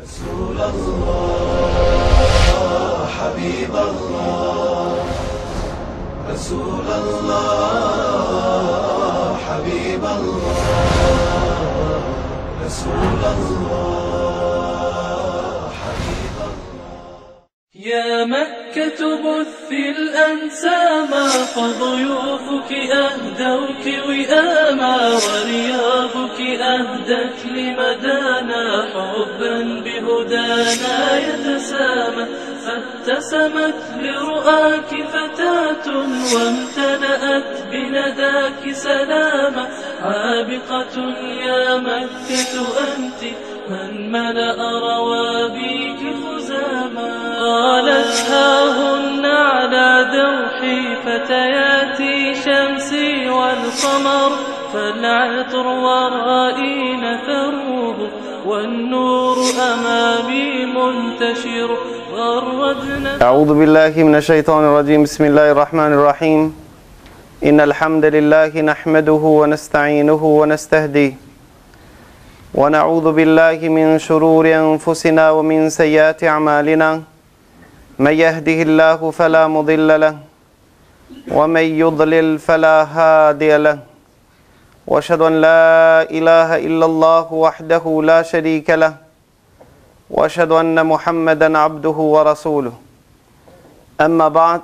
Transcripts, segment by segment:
رسول الله حبيب الله رسول الله حبيب الله رسول الله حبيب الله يا مكة بثي الأنساما فضيوفك أهدوك وئاما ورياضك أهدت لمدانا حبا بهدانا يتسامى فابتسمت لرؤاك فتاة وامتلأت بنداك سلاما عابقة يا مكة أنت من ملأ روابيك خزاما قالت هاهن على دوحي فتياتي شمسي والقمر فالعطر ورائي نثروه والنور أمامي منتشر غردنا. أعوذ بالله من الشيطان الرجيم. بسم الله الرحمن الرحيم. إن الحمد لله نحمده ونستعينه ونستهديه ونعوذ بالله من شرور أنفسنا ومن سيئات أعمالنا من يهده الله فلا مضل له ومن يضلل فلا هادي له وأشهد أن لا إله إلا الله وحده لا شريك له وأشهد أن محمدا عبده ورسوله. أما بعد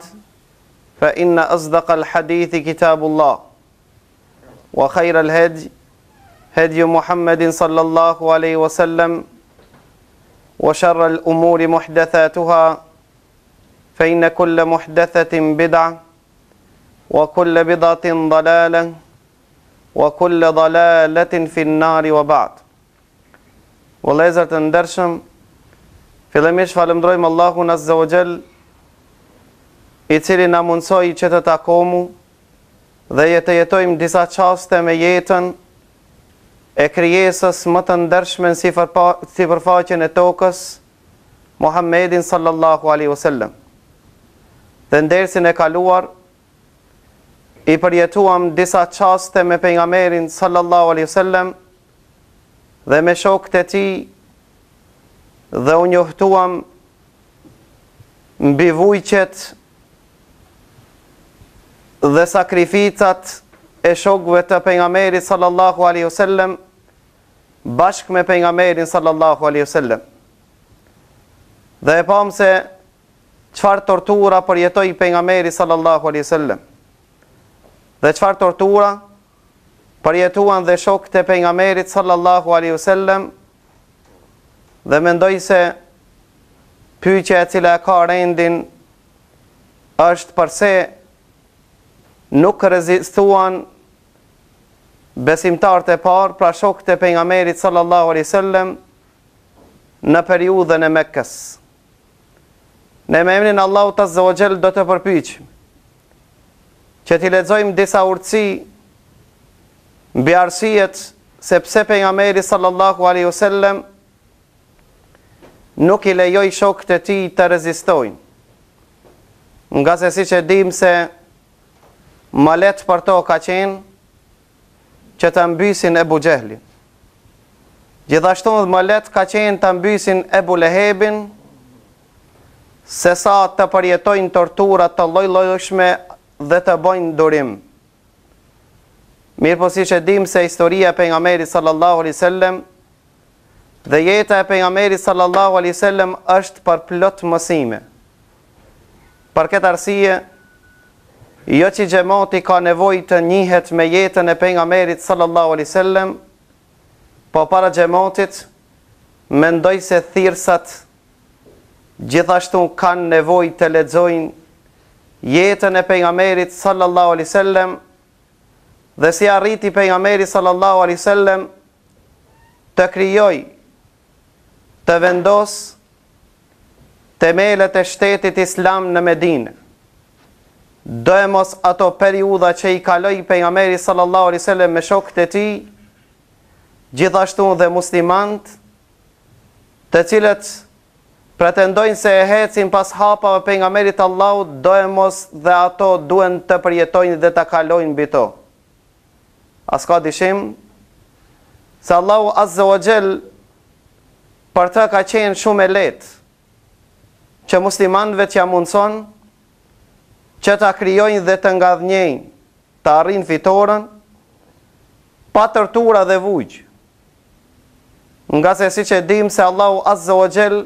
فإن أصدق الحديث كتاب الله وخير الهدي هدي محمد صلى الله عليه وسلم وشر الأمور محدثاتها فإن كل محدثة بدعة وكل بدعة ضلالة وكل ضلالة في النار وبعد. Vëllezër të ndershëm, fillimisht falenderojmë Allahun Azza wa Jall, i cili na mundsoi që të takomu dhe të jetojmë disa çaste me jetën e krijesës më të ndershme në sipërfaqen e tokës, Muhammedin sallallahu alaihi wasallam. Dhe ndersin e kaluar i përjetuam disa çaste me pejgamberin sallallahu alaihi wasallam dhe me shokët e tij dhe u njohtuam mbi vujqet dhe sakrificat e shokëve të pejgamberit sallallahu alaihi wasallam bashkë me pejgamberin sallallahu alaihi wasallam. Dhe e pam se çfarë tortura përjetoi pejgamberi sallallahu alaihi wasallam. Dhe çfarë tortura përjetuan dhe shokët e pejgamberit sallallahu alaihi wasallam, dhe mendoj se pyetja e cila ka rendin është përse nuk rezistuan besimtarët e parë, pra shokët e pejgamberit sallallahu alaihi wasallam në periudhën e Mekkës. Ne me emrin Allahut Azza wa Jall do të përpiqem që t'i lexojmë disa urtësi mbi arsiet se pse pejgamberi sallallahu alaihi wasallam nuk i lejoi shokët e tij të rezistojnë. Nga se siç e dim se më letë për to ka qenë që të mbysin Ebu Xhehlin. Gjithashtu më letë ka qenë të mbysin Ebu Lehebin, se sa të përjetojnë torturat të lloj-llojshme dhe të bëjnë durim. Mirë po siç e dim se historia e pejgamberit sallallahu alaihi wasallam dhe jeta e pejgamberit sallallahu alaihi wasallam është për plot mësime. Për këtë arsye, jo që xhamati ka nevojë të njihet me jetën e pejgamberit sallallahu alaihi wasallam, po para xhamatit mendoj se thirrsat gjithashtu kanë nevojë të lexojnë jetën e pejgamberit sallallahu alaihi wasallam dhe si arriti pejgamberi sallallahu alaihi wasallam të krijoj, të vendos themelet e shtetit islam në Medinë. Do e mos ato periudha që i kaloi pejgamberi sallallahu alaihi wasallam me shokët e tij, gjithashtu dhe muslimanët, të cilët pretendojnë se e hecin pas hapave pejgamberit Allahut, do e mos dhe ato duen të përjetojnë dhe të kalojnë mbi to. As ka dyshim se Allahu Azza wa Jall për të ka qenë shumë e lehtë që muslimanëve t'ja mundson që ta krijojnë dhe të ngadhnjejnë, të arrin fitoren pa tortura dhe vujq. Nga se si që dim se Allahu Azza wa Jell,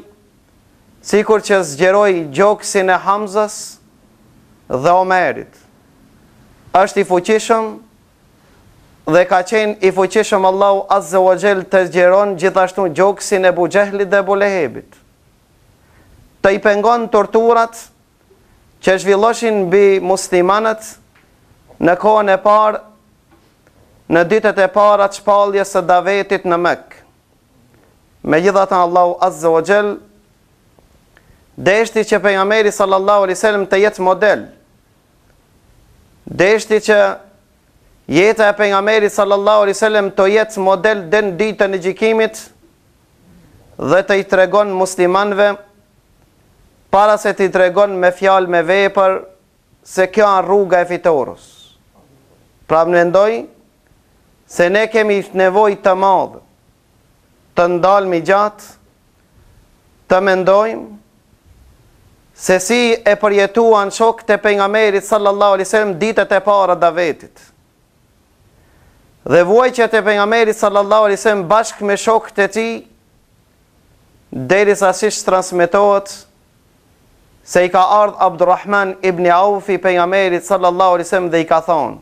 sikur që zgjeroi gjoksin e Hamzës dhe Omerit, është i fuqishëm dhe ka qenë i fuqishëm Allahu Azza wa Jell të zgjeron gjithashtu gjoksin e Abu Jehlit dhe Abu Lehebit, të i pengon torturat që zhvilloshin mbi muslimanët në kohën e parë, në ditët e para të shpalljes së davetit në Mekë. Megjithatë Allahu Azza wa Jell deshti që pejgamberi sallallahu alaihi wasallam të jetë model. Deshti që jeta e pejgamberit sallallahu alaihi wasallam të jetë model deri në ditën e gjykimit dhe të i tregon muslimanëve para se t'i tregon me fjalë me vepër se kjo është rruga e fitores. Pra mendoj se ne kemi nevojë të madhe të ndalmi gjatë, të mendojmë se si e përjetuan shokët e pejgamberit sallallahu alaihi wasallam ditët e para davetit. Dhe vuajtjet e pejgamberit sallallahu alaihi wasallam bashkë me shokët e tij, derisa siç transmetohet se i ka ardhur Abdurrahman ibn Auf i pejgamberit sallallahu alaihi wasallam dhe i ka thonë: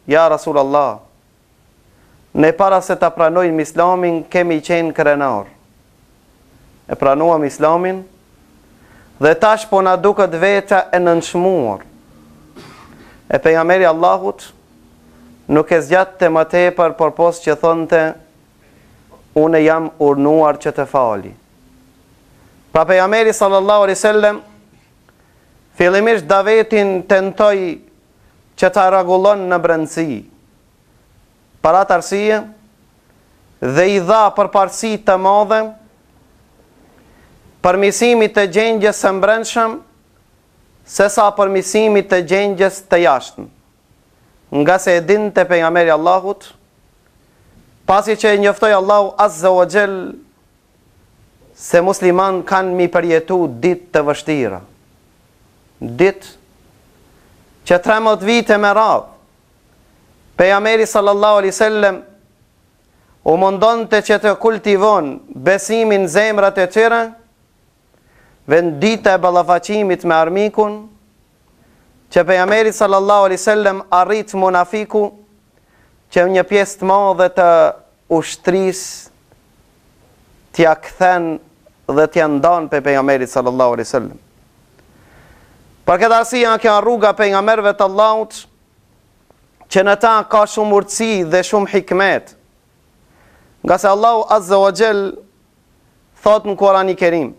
Ja Rasulullah, ne para se ta pranojmë islamin kemi qenë krenar. E pranuam islamin dhe tash po na duket veta e nënçmuar. E pejgamberi Allahut nuk e zgjatte më tepër, por pos që thonte: Unë jam urnuar që të fali. Pra pejgamberi sallallahu alaihi wasallam fillimisht davetin tentoi që ta rregullon në brendësi. Para të arsye dhe i dha përparësi të madhe përmirësimit të gjendjes së brendshëm sesa përmirësimit të gjendjes të jashtëm. Nga se e dinte pejgamberi Allahut, pasi që e njoftoi Allahu Azza wa Jell se musliman kanë mi përjetu ditë të vështira, ditë që 13 vite me radhë pejgamberi sallallahu alaihi wasallam u mundonte që të kultivon besimin në zemrat e tyre, vend dita e ballafaqimit me armikun, që pejgamberi sallallahu alaihi wasallam arrit munafiku që një pjesë të madhe të ushtrisë t'ja kthen dhe t'ja ndan pe pejgamberit sallallahu alaihi wasallam. Për këtë arsye kjo rruga pejgamberëve të Allahut, që në ta ka shumë urtësi dhe shumë hikmet. Nga se Allahu Azza wa Jell thot në Kur'anin e Kerim: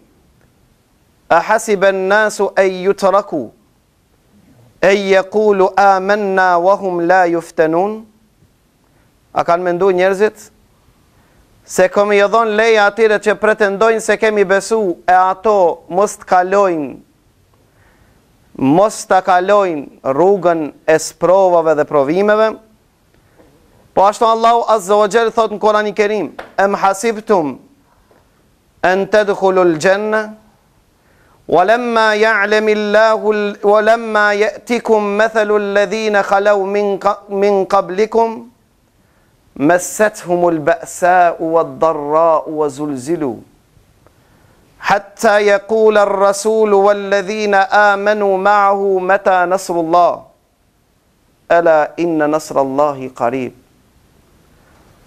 A hasiba an-nasu an yutraku an yaqulu amanna wa hum la yuftanun? A kanë menduar njerëzit se kemi i dhon leja atyre që pretendojnë se kemi besu e ato mos ta kalojnë rrugën e sprovave dhe provimeve? Po ashtu Allahu Azza wa Jell thot në Kur'anin e Kerim: Am hasibtum an tadkhulul janna walamma ya'lamu Allahu walamma ya'tikum mathalu alladhina khalaw min qablikum massathumul ba'sa'u wad-dharra'u wa zulzilu حتى يقول الرسول والذين آمنوا معه متى نصر الله ألا إن نصر الله قريب.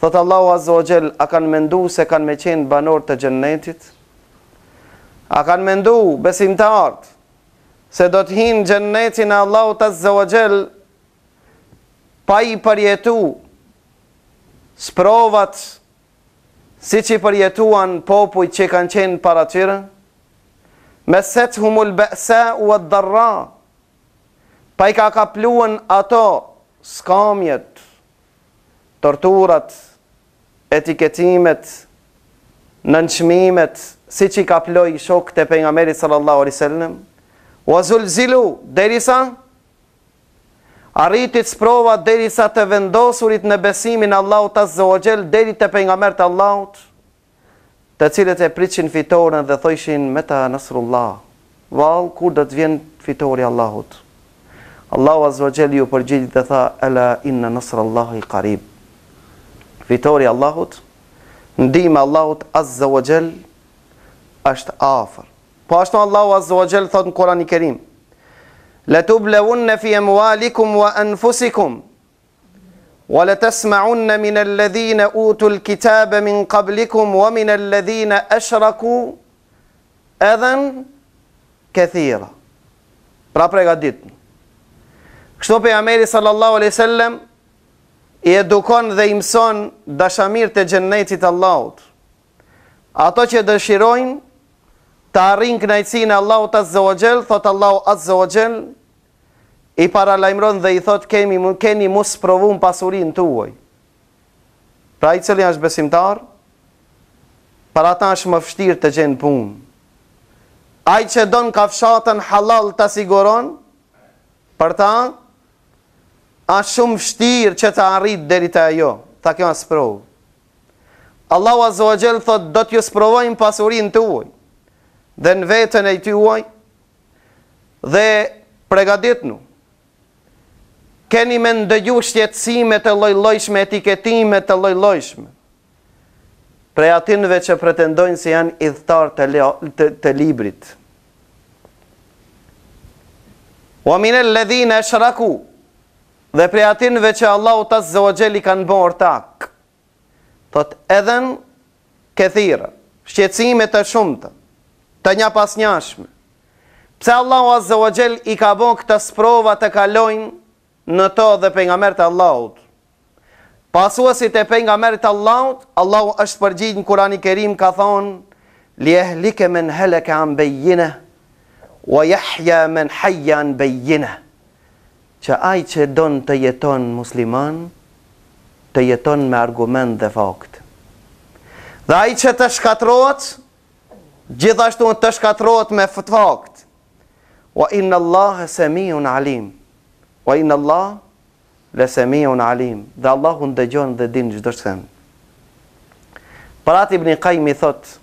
Thot Allahu Azza wa Jell, a kanë mendu se kanë me qenë banor të gjennetit? A kanë mendu besimtarët se do të hinë gjennetin e Allahut Azza wa Jell pa i përjetu sprovat si që i përjetuan popujt që kanë qenë para tyre? Massathumul ba'sa'u wad-dharra, pa i ka kapluan ato skamjet, torturat, etiketimet, nënçmimet, si që i kaploi shokët e pejgamberit sallallahu alaihi wasallam. Wa zulzilu, derisa arritit sprova, derisa të vendosurit në besimin Allahut Azza wa Jell, deri te pejgamberët e Allahut, të cilët e pritëshin fitoren dhe thojshin meta nasrullah, val, kur do të vjen fitori Allahut. Allahu Azza wa Jalla ju përgjigj dhe tha ala inna nasrallahi qarib. Fitori Allahut, ndihma Allahut Azza wa Jalla është afër. Po ashtu Allahu Azza wa Jalla thot në Kur'anin e Kerim: la tublawunna fi amwalikum wa anfusikum wa la tasma'unna min alladhina utul kitaba min qablikum wa min alladhina ashraku adhan kathira. Pra pregadit. Kështu pejgamberi sallallahu alaihi wasallam i edukon dhe i mëson dashamirët e xhennetit Allahut. Ato që dëshirojnë të arrijnë kënaqësinë e Allahut Azza wa Jall, thot Allahu Azza wa Jall, i paralajmëron dhe i thot keni mos provun pasurinë tuaj. Pra i cili është besimtar, para ata është më vështirë të gjenë punë. Ai që don kafshatën halal të siguron, për ta është shumë vështirë që të arrit deri te ajo. Tha kjo është provë. Allahu Azza wa Jall thot do t'ju sprovojmë pasurinë tuaj dhe në veten e tuaj dhe pregaditnu. Keni me ndëgju shqetësime të lloj-llojshme, etiketime të lloj-llojshme. Prej atinëve që pretendojnë se janë idhtar të librit. Wa min alladhina ashraku, dhe prej atinëve që Allahu Azza wa Jall i kanë bërë ortak. Thot edhen këthira, shqetësime të shumëta, të një pas njashme. Pse Allahu Azza wa Jall i ka bën këtë sprova të kalojnë në to dhe pejgamberët e Allahut. Pasuesit e pejgamberit Allahut, Allahu është përgjigj në Kur'anin e Kerim ka thonë: li yahlika man halaka an bayyinah wa yahya man hayya an bayyinah. Që ai që don të jeton musliman, të jeton me argument dhe fakt. Dhe ai që të shkatrohet, gjithashtu të shkatrohet me fakt. Wa inna Allaha samiun alim. Wa inna Allah le samiun alim. Dhe Allahu ndëgjon dhe din çdo çë them. Parat Ibn Qayyim i thot: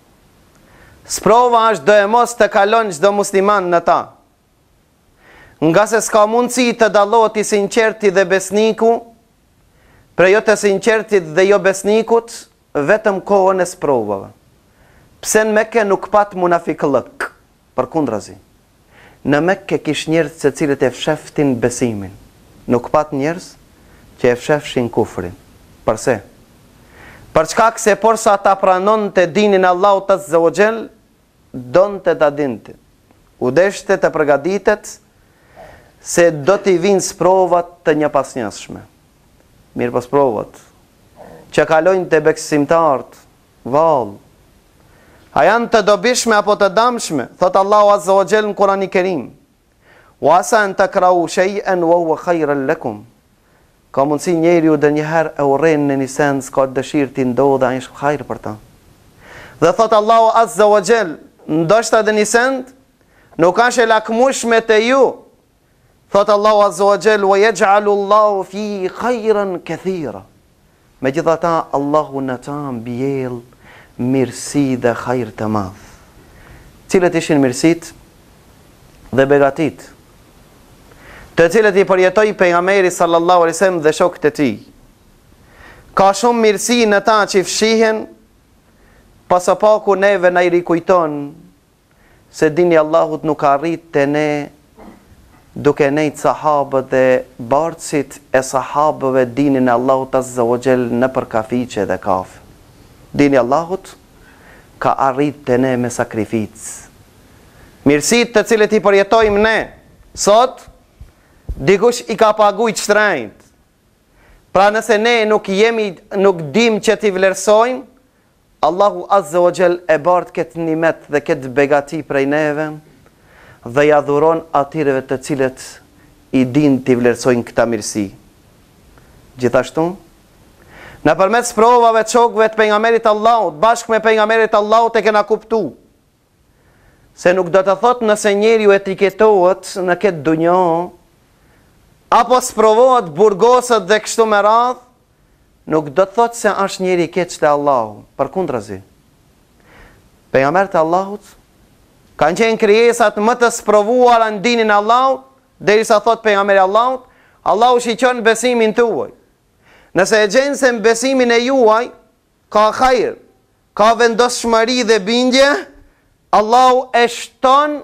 sprova është do e mos të kalon çdo musliman në ta. Nga se s'ka mundësi të dallohet i sinqerti dhe besniku për jo të sinqertit dhe jo besnikut vetëm kohën e sprovave. Pse në Mekke nuk pat munafiklëk, përkundrazi. Në Mekke kish njerëz se cilët e fsheftin besimin. Nuk pat njerëz që e fshefshin kufrin. Përse? Për çkak se porsa ta pranon të dinin Allahut Azza wa Jall, donte ta dinte. U deshte të përgatitet se do t'i vinë sprovat të një pasnjashme. Mirë pas provat, që kalojnë të besimtarët, val, a janë të dobishme apo të damshme, thot Allahu Azza wa Jall në Kur'anin e Kerim: wa asa an takrahu shay'an wa huwa khayran lakum. Ka mundsi njeriu dhe njëherë e urren në një sens, ka dëshirë t'i ndodhë, ai është hajër për ta. Dhe thot Allahu Azza wa Jall, ndoshta dhe një sens nuk është e lakmueshme te ju. Thot Allahu Azza wa Jall: wa yaj'alu Allahu fi khayran kathira. Megjithatë Allahu në ta mbjell mirësi dhe hajër të madh. Cilët ishin mirësit dhe begatit, të cilët i përjetoi pejgamberi sallallahu alaihi wasallam dhe shokët e tij. Ka shumë mirësi në ta që fshihen, pasapaku neve na i rikujton se dini Allahut nuk arrit te ne duke nejtë sahabët dhe bartësit e sahabëve dinin Allahut Azza wa Jall në për kafiqe dhe kafe. Dini Allahut ka arrit të ne me sakrificë. Mirësit të cilët i përjetojmë ne, sot, dikush i ka pagujt shtrejnët. Pra nëse ne nuk dim që t'i vlerësojmë, Allahu Azza wa Jall e bartë këtë nimet dhe këtë begati prej neve, dhe ja dhuron atireve të cilët i din t'i vlerësojnë këta mirësi. Gjithashtu, në përmet sprovave të shokëve të pejgamberit Allahut, bashkë me pejgamberit Allahut e kena kuptu se nuk do të thot nëse njeriu etiketohet në këtë dunjë, apo sprovohet, burgoset dhe kështu me radhë, nuk do të thot se është njeri keq te Allahu, përkundrazi. Pejgamberët e Allahut kanë qenë krijesat më të sprovuara në dinin e Allahut, derisa thot pejgamberi i Allahut, Allahu shiqon besimin tuaj. Nëse e gjenë se në besimin e juaj ka hajër, ka vendosshmëri dhe bindje, Allahu e shton,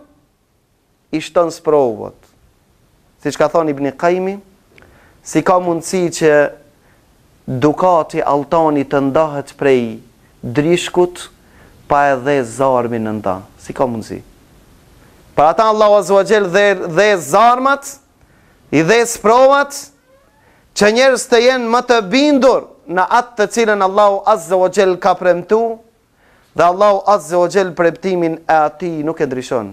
i shton sprovat. Siç ka thonë Ibn Qayyim, si ka mundësi që dukati altani të ndahet prej drishkut pa edhe zarmi në nda. Si ka mundësi? Për ata Allahu Azza wa Jell dhe zarmat, i dhe sprovat, që njerëz të jenë më të bindur në atë të cilën Allahu Azza wa Jell ka premtu, dhe Allahu Azza wa Jell premtimin e atij nuk e ndryshon.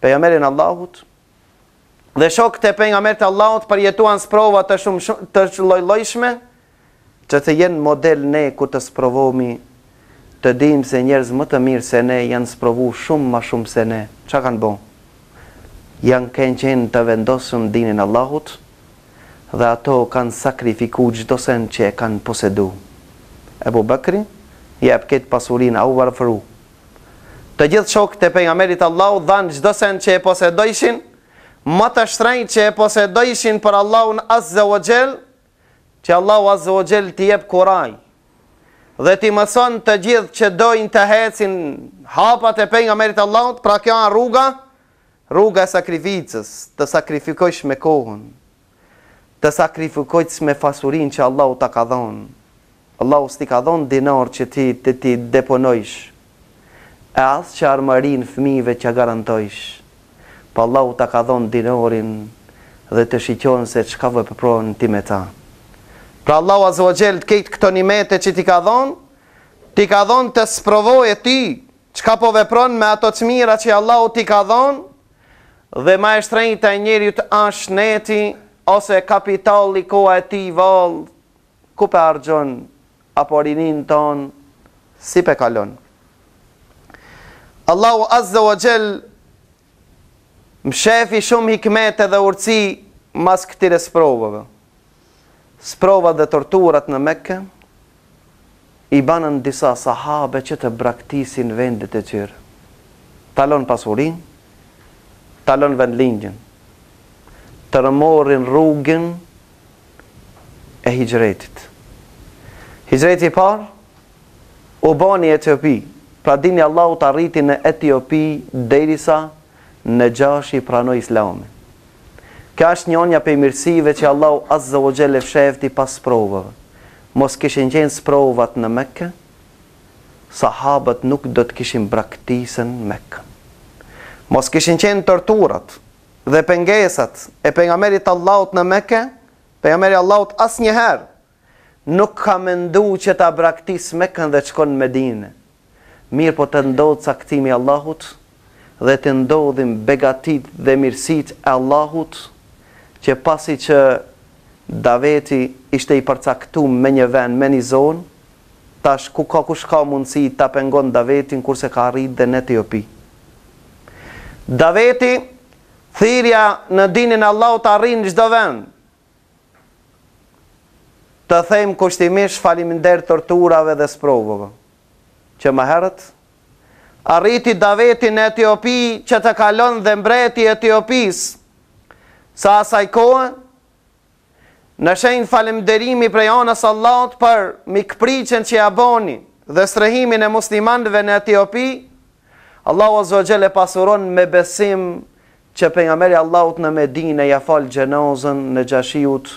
Pejgamberin Allahut dhe shokët e pejgamberit Allahut përjetuan sprova të lloj-llojshme, që të jenë model ne ku të sprovohemi, të dim se njerëz më të mirë se ne janë sprovu shumë ma shumë se ne. Çka kanë bo? Janë qenë të vendosur në dinin Allahut, dhe ato kanë sakrifiku çdo sen që e kanë posedu. Ebu Bekri jep këtë pasurinë au varfëru. Të gjithë shokët e pejgamberit Allahut dhanë çdo sen që e posedojshin, më të shtrenjtë që e posedojshin për Allahun Azza wa Jell, që Allahu Azza wa Jell t'i jep kuraj dhe t'i mëson të gjithë që dojnë të hecin hapat e pejgamberit Allahut. Pra kjo është rruga e sakrificës, të sakrifikojsh me kohën, të sakrifikojsh me fasurinë që Allahu ta ka dhënë. Allahu s'ti ka dhënë dinar që ti deponojsh, e as që armërin fëmijëve që garantojsh. Pa Allahu ta ka dhënë dinarin dhe të shiqon se çka vepron ti me ta. Pra Allahu Azza wa Jell këtë këto nimete që ti ka dhënë të sprovoje ti, çka po vepron me ato të mira që Allahu ti ka dhënë, dhe ma e shtrenjtë e njerit është neti, ose kapitali koha e ti val, ku pe argjon, apo rinin ton, si pe kalon. Allahu Azza wa Jell më shefi shumë hikmete dhe urtësi mas këtire sprovave. Sprovat dhe torturat në Mekke i banën disa sahabe që të braktisin vendet e tyre. Talon pasurin, talon vendlingjen, të rëmorin rrugën e hijretit. Hijreti i parë u bani Etiopi. Pra dini Allahu të arriti në Etiopi derisa në Gjashi pranoi Islamin. Kjo është njënja për mirësive që Allahu Azza wa Jell e fshehti pas provave. Mos kishin qenë sprovat në Mekke, sahabët nuk do të kishin braktisën Mekkën. Mos kishin qenë torturat dhe pengesat e pejgamberit Allahut në Mekke, pejgamberi Allahut asnjëherë nuk ka mendu që ta braktis Mekkën dhe të shkon në Medinë. Mirë po të ndodhë caktimi i Allahut dhe të ndodhin begatit dhe mirësit e Allahut, që pasi që Daveti ishte i përcaktuar me një vend, me një zonë, tash kush ka mundësi ta pengon Davetin kurse ka arrit dhe në Etiopi. Daveti, thirrja në dinin e Allahut arrin në çdo vend. Të them kushtimisht faleminderit torturave dhe sprovave, që më herët arriti Daveti në Etiopi që të kalon dhe mbreti i Etiopis. Sa asaj kohë, në shenjë falënderimi prej anës Allahut për mikpriqen që ja boni dhe strehimin e muslimanëve në Etiopi, Allahu Azza wa Jell e pasuron me besim që pejgamberi Allahut në Medinë ja fal xhenazën në Gjashiut,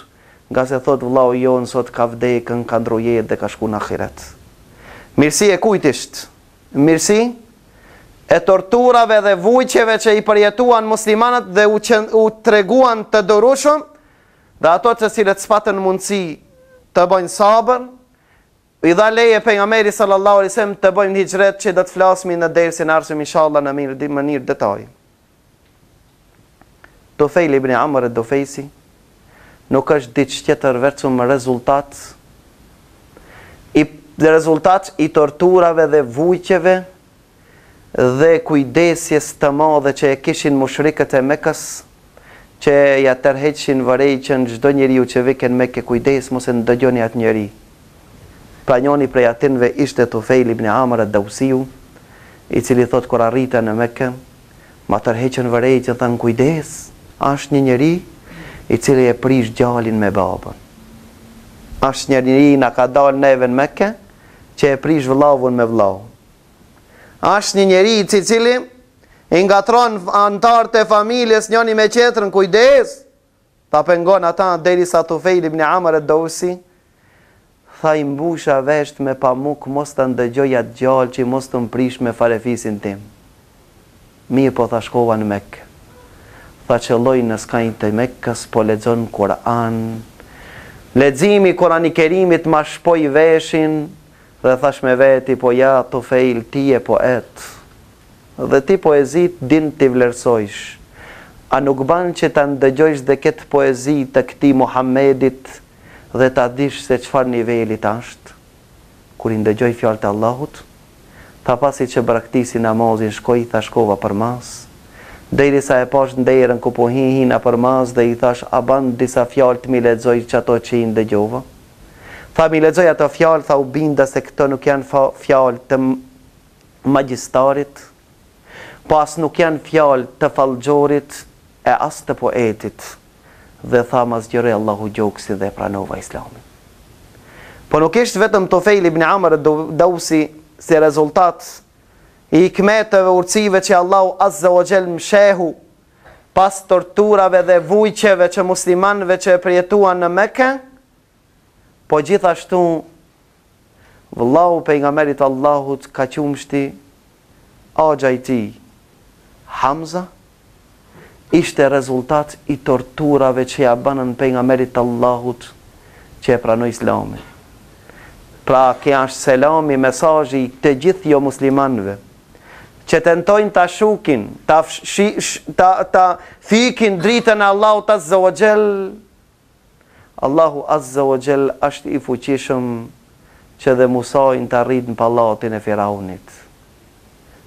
nga se thot vllau jon sot ka vdekën, ka ndru jetë dhe ka shku në ahiret. Mirësi e kujt ishte? Mirësi e torturave dhe vujqeve që i përjetuan muslimanët dhe u treguan të dorushëm, dhe ato të cilët s'patën mundësi të bëjnë sabër, i dha leje pejgamberi sallallahu alaihi wasallam të bëjnë hijret, që do të flasmi në dersin e ardhshëm inshallah në mënyrë detaj. Tufejl ibn Amr ad-Dufejsi nuk është diçka tjetër vetëm rezultat i torturave dhe vujqeve dhe kujdesjes të madhe që e kishin mushrikët e Mekës, që ja tërheqin vërejqen çdo njeriu që vjen në Mekë, kujdes mos e ndëgjoni atë njeri. Pra njëri prej atinve ishte Tufejl ibn Amr ad-Dawsiu, i cili thot kur arritën në Mekë, ma tërheqën vërejtën, thënë kujdes, është një njeri i cili e prish djalin me babën. Është një njeri na ka dalë neve në Mekë, që e prish vëllavun me vëllau. Është një njeri i cili i ngatron antarët e familjes njëri me tjetrën, kujdes, ta pengon ata derisa Tufejl ibn Amr ad-Dausi, tha i mbusha vesht me pamuk, mos të ndëgjoj atë gjallë që mos të mprish me farefisin tim. Mirë po tha shkova në Mekë. Tha qëlloj në skajnë të Mekës, po lexon Kur'an. Leximi Kur'ani Kerimit ma shpoj veshin, dhe thash me veti, po ja Tufejl, ti e poet, dhe ti poezit din t'i vlerësojsh. A nuk ban që ta ndëgjojsh dhe këtë poezi të këti Muhammedit, dhe ta dish se çfarë nivelit është? Kur i ndëgjoj fjalët e Allahut, ta pasi që braktisi namazin shkoj, tha shkova për mas, derisa e pash nderën ku po hina për mas, dhe i thash, a ban disa fjalë të mi lexoj që ato që i ndëgjova? Tha mi lexoj ato fjalë, tha u binda se këto nuk janë fjalë të magjistarit, po as nuk janë fjalë të fallxhorit e as të poetit. Dhe tha ma zgjërë Allahu gjokësi dhe pranova Islamin. Po nuk ishtë vetëm Tufejl ibn Amr ad-Dausi si rezultat i hikmeteve urtësive që Allahu Azza wa Jall mshehu pas torturave dhe vujqeve që muslimanëve që e përjetuan në Mekë, po gjithashtu vëllau pejgamberit Allahut ka qumshti axha i tij Hamza, ishte rezultat i torturave që ja banën pejgamberit Allahut që e pranoi Islamin. Pra kjo është selami, mesazhi të gjithë jo muslimanëve që tentojnë ta shukin, ta fikin dritën e Allahut Azza wa Jall. Allahu Azza wa Jall është i fuqishëm që dhe Musajin të arrit në pallatin e Firaunit.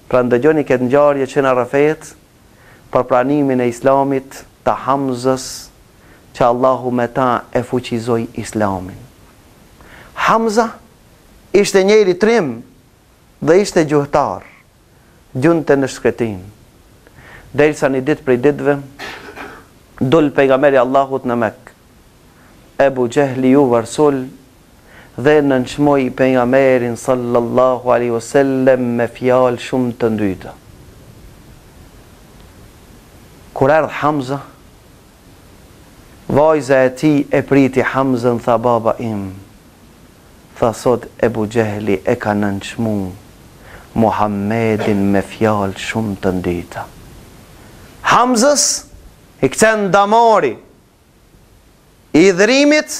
Pra ndëgjoni këtë ngjarje që na rrafet për pranimin e Islamit të Hamzës, që Allahu me ta e fuqizoi Islamin. Hamza ishte njeri trim dhe ishte gjuhtar, gjunte në shkretin. Derisa një ditë prej ditëve, dul pejgamberi Allahut në Mekë. Ebu Jehli ju vërsul dhe nënçmoi pejgamberin sallallahu alaihi wasallam me fjalë shumë të ndyta. Kur erdh Hamza, vajza e tij e priti Hamzën, tha baba im. Tha sot Ebu Jehli e ka nënçmu Muhammedin me fjalë shumë të ndyta. Hamzës i kthen damori i dhrimit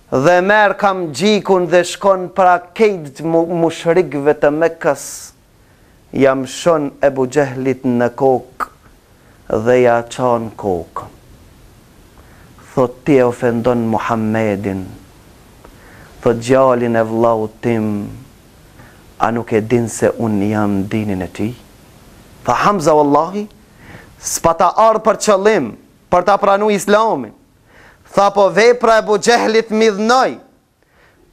dhe merr kam gjikun dhe shkon para kejt mushrikëve të Mekës, jam shon Ebu Jehlit në kokë dhe ja çon kokën. Thot ti e ofendon Muhammedin, thot gjalin e vllaut tim, a nuk e din se unë jam dinin e ti? Tha Hamza wallahi, s'pa ta ardh për qëllim, për ta pranu Islamin. Tha po vepra e Ebu Jehlit midhnoj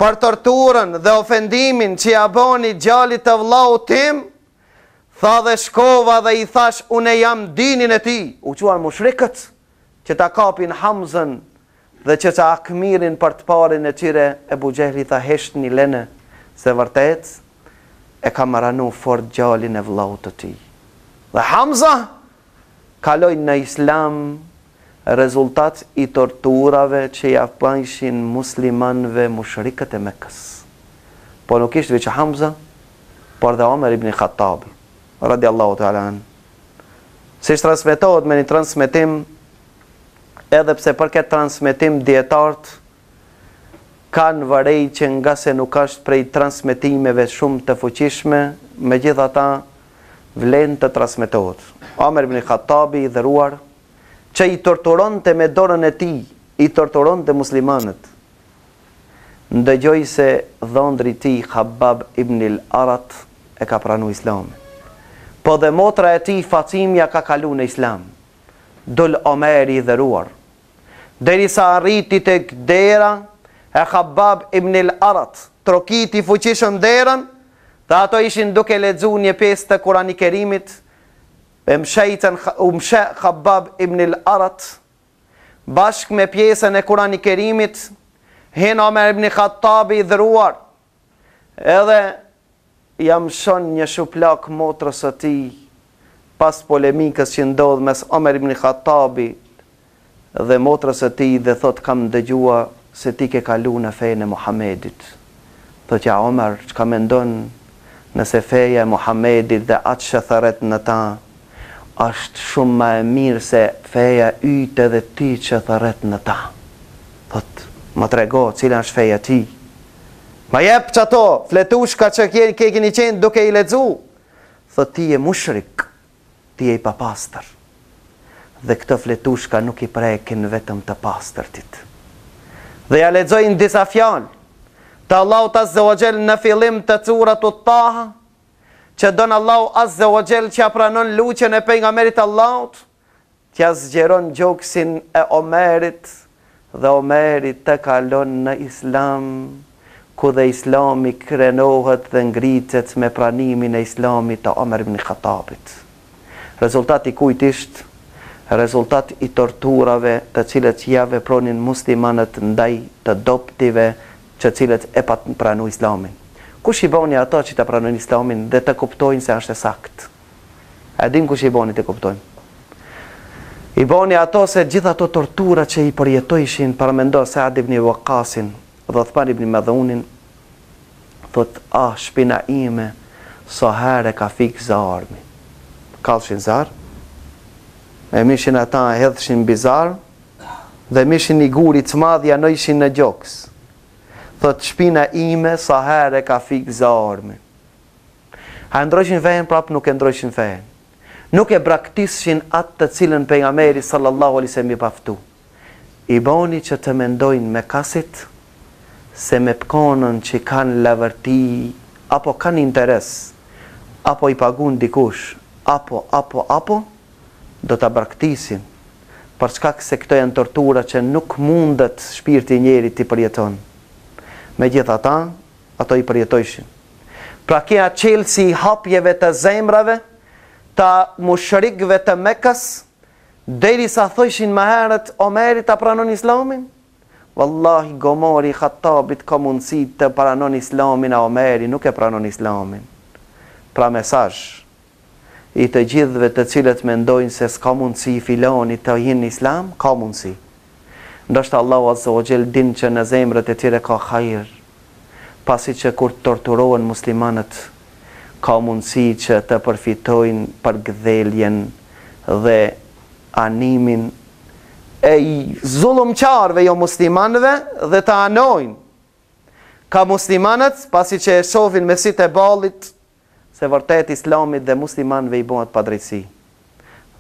për torturën dhe ofendimin që ja boni gjalit të vllaut tim. Tha dhe shkova dhe i thash, unë jam dinin e ti. U quan mushrikët që ta kapin Hamzën dhe që ta akmirin për të parin e tyre. Ebu Jehli tha hesht një lene, se vërtet e ka maranu fort gjalin e vllaut të tij. Dhe Hamza kaloi në Islam, rezultat i torturave që ja bëjshin muslimanëve mushrikët e Mekës. Po nuk ishte veç Hamza, por dhe Omer ibn Khattabi radiallahu ta'ala an. Si transmetohet me një transmetim, edhe pse për këtë transmetim dietarët kanë vërej që nga se nuk është prej transmetimeve shumë të fuqishme, megjithatë vlen të transmetohet. Omer ibn Khattabi i dhëruar, që i torturonte me dorën e tij, i torturonte muslimanët. Ndëgjoj se dhondri i tij Khabbab ibn al-Arat e ka pranuar Islamin. Po dhe motra e tij Fatimja ka kalu në Islam. Dul Omeri i dhëruar, derisa arriti tek dera e Khabbab ibn al-Arat, trokiti fuqishëm derën Dhe ato ishin duke lexu një pjesë të Kurani Kerimit, e mshe Khabbab ibn al-Arat, bashk me pjesën e Kurani Kerimit, hin Omer ibn Khattabi i dhëruar, edhe jam shon një shuplak motrës së tij pas polemikës që ndodh mes Omer ibn Khattabi dhe motrës së tij, dhe thot kam dëgjua se ti ke kalu në fejën e Muhamedit. Thot ja Omer, çka mendon nëse feja e Muhamedit dhe atë që thërret në ta është shumë më e mirë se feja yte dhe ti që thërret në ta. Thot, më trego cila është feja ti. Ma jep që ato, fletushka që ke keni qenë duke i lexu. Thot, ti je mushrik, ti je i papastër. Dhe këtë fletushka nuk i prekin vetëm të pastërtit. Dhe ja lexojnë disa fjalë të Allahut Azza wa Jall në fillim të Suratut Taha, që don Allahu Azza wa Jall që pranon luçën e pejgamberit Allahut, që zgjeron gjoksin e Omerit, dhe Omeri të kalon në Islam, ku dhe Islami krenohet dhe ngritet me pranimin e Islamit të Omer ibn Khattabit. Rezultati kujt ishte? Rezultat i torturave të cilët ja vepronin muslimanët ndaj të doptive që cilët e pat pranu Islamin. Kush i boni ato që të pranojnë Islamin dhe të kuptojnë se është e sakt? A din kush i boni të kuptojnë? I boni ato se gjitha ato tortura që i përjetojshin, parmendo Saad ibn Waqasin dhe Uthman ibn Madhunin, thot, shpina ime, so herë ka fik zarmi. Kalshin zar, e mishin ata e hedhshin bizar, dhe mishin i gurit të madhja në ishin në gjoks. Thot, shpina ime sa herë ka fik zarmi. A ndrojshin fejnë, prap nuk e ndrojshin fejnë. Nuk e braktishin atë të cilën pejgamberi sallallahu alaihi wasallam i paftu. I boni që të mendojnë me kasit, se me pëkonën që kanë lavërti, apo kanë interes, apo i pagun dikush, apo, do të braktisin, për shkak se këto janë tortura që nuk mundet shpirti njerit të përjeton. Me gjitha ta, ato i përjetojshin. Pra kja qelsi i hapjeve të zemrave, të mushrikve të Mekës, deri sa thojshin më herët Omeri të pranon Islamin. Wallahi Gomori Khattabit ka mundësi të pranon Islamin, a Omeri nuk e pranon Islamin. Pra mesazh i të gjithëve të cilët mendojnë se s'ka mundësi filoni të hinë në Islam, ka mundësi. Ndoshta Allahu Azza wa Jall din që në zemrët e tyre ka hajër, pasi që kur torturohen muslimanët, ka mundësi që të përfitojnë për gdheljen dhe animin e i zullumqarve jo muslimanëve dhe të anojnë ka muslimanët, pasi që e shohin me sytë e ballit se vërtet Islamit dhe muslimanëve i bëhet padrejtësi.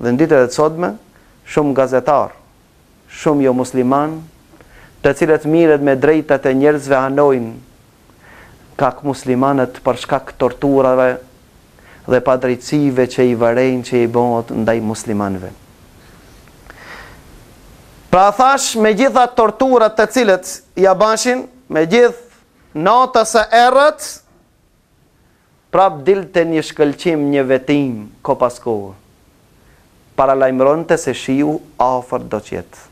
Dhe në ditët e sotme, shumë gazetar, shumë jo musliman, të cilët miret me drejtat e njerëzve anojnë kak muslimanët për shkak torturave dhe padrejtësive që i vërejnë që i bëhet ndaj muslimanëve. Pra thash, me gjitha torturat të cilët ja bashin, me gjithë natës e erët, prap dilte një shkëlqim, një vetim, ko pas kohë. Para lajmëronte se shiu afër do qjetë.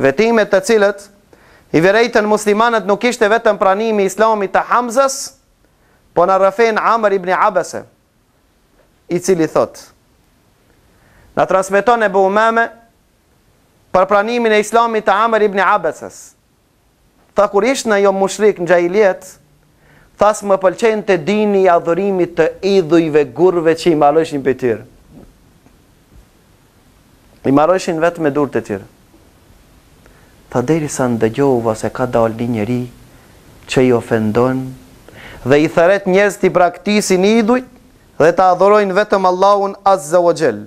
Vetimet të cilët i verejtën muslimanët nuk ishte vetëm pranimi Islamit të Hamzës, po në rrëfen Amr ibn Abase, i cili thot, në transmeton Ebu Umame për pranimin e Islamit të Amr ibn Abases. Tha, kur ishtë në jo mushrik në gjahiljet, thas më pëlqen të dini i adhurimit të idhujve gurve që i marrëshin për tyre. I marrëshin vetë me dur të tyre. Tha, deri sa ndëgjova se ka dal një njeri që i ofendon dhe i thëret njerëz të i braktisin idhujt dhe të adhurojnë vetëm Allahun Azza wa Jall.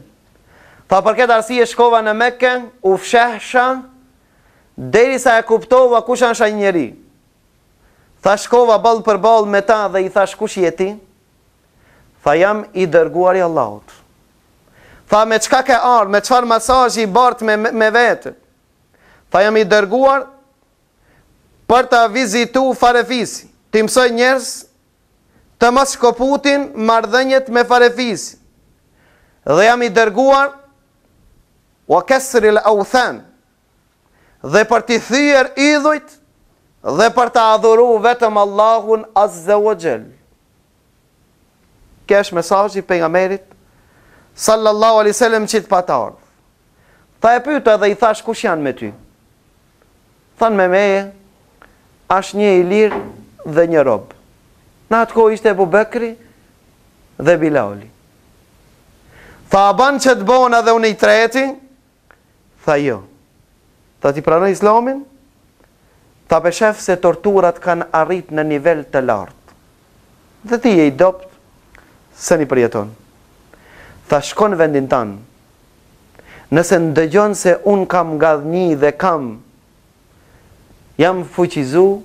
Tha, për këtë arsye shkova në Mekke, u fshehsha, deri sa e kuptova kush është ai njeri. Tha, shkova ball për ball me ta dhe i thash, kush je ti? Tha, jam i dërguar i Allahut. Tha, me çka ke ardhur, me çfarë mesazhi i bart me vete? Tha, jam i dërguar për ta vizitu Farefisi, të mësoj njerëz të mos shkoputin marrëdhëniet me farefis. Dhe jam i dërguar wa kasril awthan, dhe për t'i thyer idhujt dhe për të adhuru vetëm Allahun Azza wa Jall. Kjo është mesazhi i pejgamberit sallallahu alaihi wasallam që të patar. Tha e pyeta dhe i thash kush janë me ty? Than me meje është një i lirë dhe një rob. Në atë kohë ishte Ebu Bekri dhe Bilali. Tha a ban që të bona dhe unë i treti? Tha jo. Tha ti pranoj islamin? Tha peshef se torturat kanë arrit në nivel të lartë. Dhe ti e i dopt se një përjeton. Tha shkon vendin tanë. Nëse ndëgjon se unë kam gadhni dhe jam fuqizu,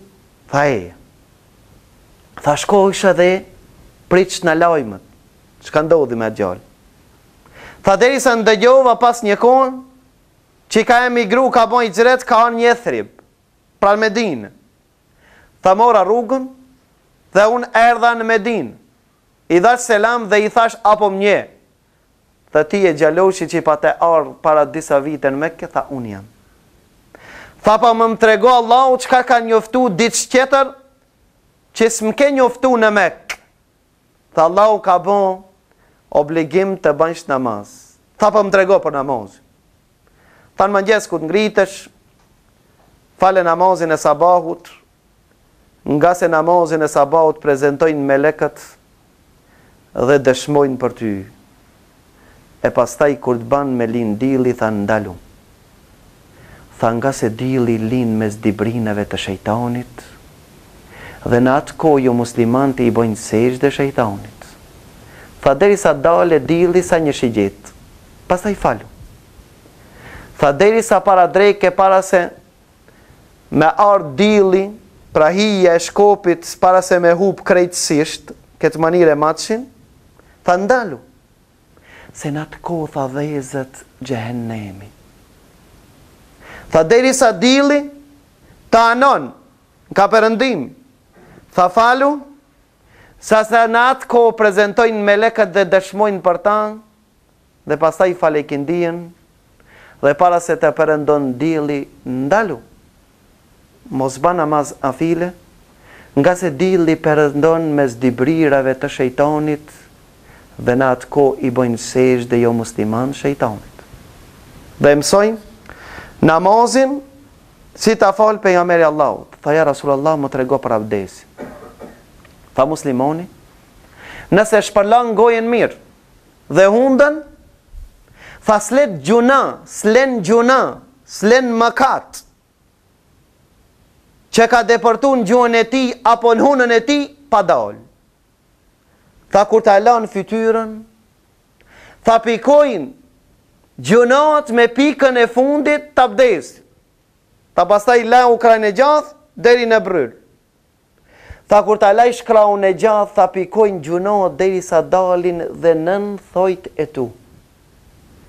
tha e. Tha shko isha dhe priç në lajmët. Çka ndodhi me gjallë. Tha deri sa ndëgjova pas një kohë, që ka emigru, ka bon i gjret, ka anë një Thrib, pra në Medinë. Tha mora rrugën, dhe unë erdha në Medinë. I dhash selam dhe i thash apo mje. Tha ti e gjaloshi që i pa te ardhë para disa vite në Mekke, tha unë jam. Tha pa më trego Allahu çka ka njoftu ditë tjetër, që s'mke njoftu në Mekë. Tha Allahu ka bon obligim të bënsh namaz. Tha pa më trego për namaz. Tha në mëngjes ku të ngritesh, fale namazin e sabahut, nga se namazin e sabahut prezentojnë melekët dhe dëshmojnë për ty. E pastaj kur të ban me lin dili, tha ndalu. Tha nga se dili lin mes dibrineve të shejtanit, dhe në atë kohë jo muslimanti i bojnë sejdë shejtanit. Tha deri sa dale dili sa një shigjet, pastaj falu. Tha deri sa para drejke, para se me ardh dili, pra hija e shkopit, para se me hub krejtësisht, këtë manire matëshin, tha ndalu. Se në atë kohë tha dhezët gjehennemi. Tha deri sa dili ta anon, ka përëndim. Tha falu, sa se në atë kohë prezentojnë melekët dhe dëshmojnë për ta, dhe pastaj fale kindien, dhe para se të përëndon dili, ndalu. Mos ba namaz afile, nga se dili përëndon mes dibrirave të shejtanit, dhe në atë ko i bojnë sejdë dhe jo musliman shejtanit. Dhe mësojnë namazin si ta falë pejgamberi Allahut. Tha ja Rasulullah më trego për abdesi. Tha muslimoni, nëse shpërlan gojen mirë dhe hundën, tha s'len gjuna, s'len mëkat, që ka depërtu në gjuhën e ti apo në hunën e ti, pa dalë. Tha kur ta lanë fytyrën, tha pikojnë gjunat me pikën e fundit të abdesi. Tha pastaj la u krajnë e gjath deri në bryl. Tha kur ta laj shkraun e gjath, tha pikojnë gjunat deri sa dalin dhe nën thojt e tu.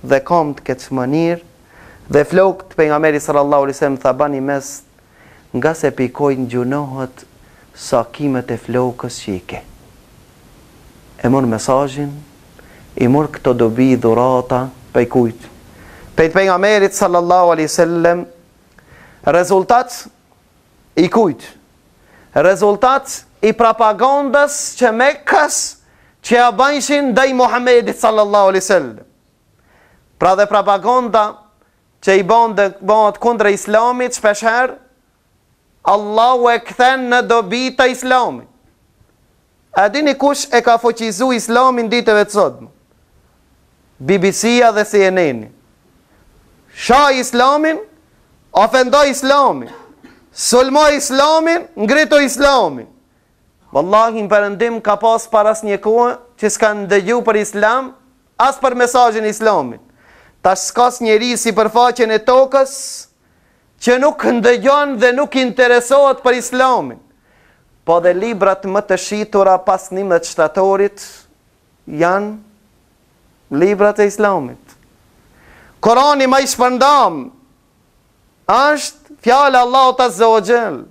Dhe kam të këtë mënirë, dhe flokët pejgamberi sallallahu alaihi wasallam tha bani mes, nga se pikojnë gjunat sa kimet e flokës që i ke. E mërë mesajin, i mërë këto dobi dhurata pe kujt. Pejt pejgamberit sallallahu alaihi wasallam, rezultat i kujt? Rezultat i propagandës që Mekkas që ja bëjshin ndaj Muhamedit sallallahu alaihi wasallam. Pra dhe propaganda që i bëhet kundër islamit shpeshherë, Allahu e kthen në dobi të islamit. A dini kush e ka fuqizu islamin ditëve të sotme? BBC-a dhe CNN. Shah islamin, ofendoj islamin. Sulmoj islamin, ngrito islamin. Wallahi në përëndim ka pas paras një kohë që s'kan ndëgju për islam, as për mesazhin islamit. Tash s'kas njeri si përfaqen e tokës që nuk ndëgjon dhe nuk interesohet për islamin. Po dhe librat më të shitura pas 11 shtatorit janë librat e islamit. Korani më i shpërndam është fjala Allahut azza wa jall.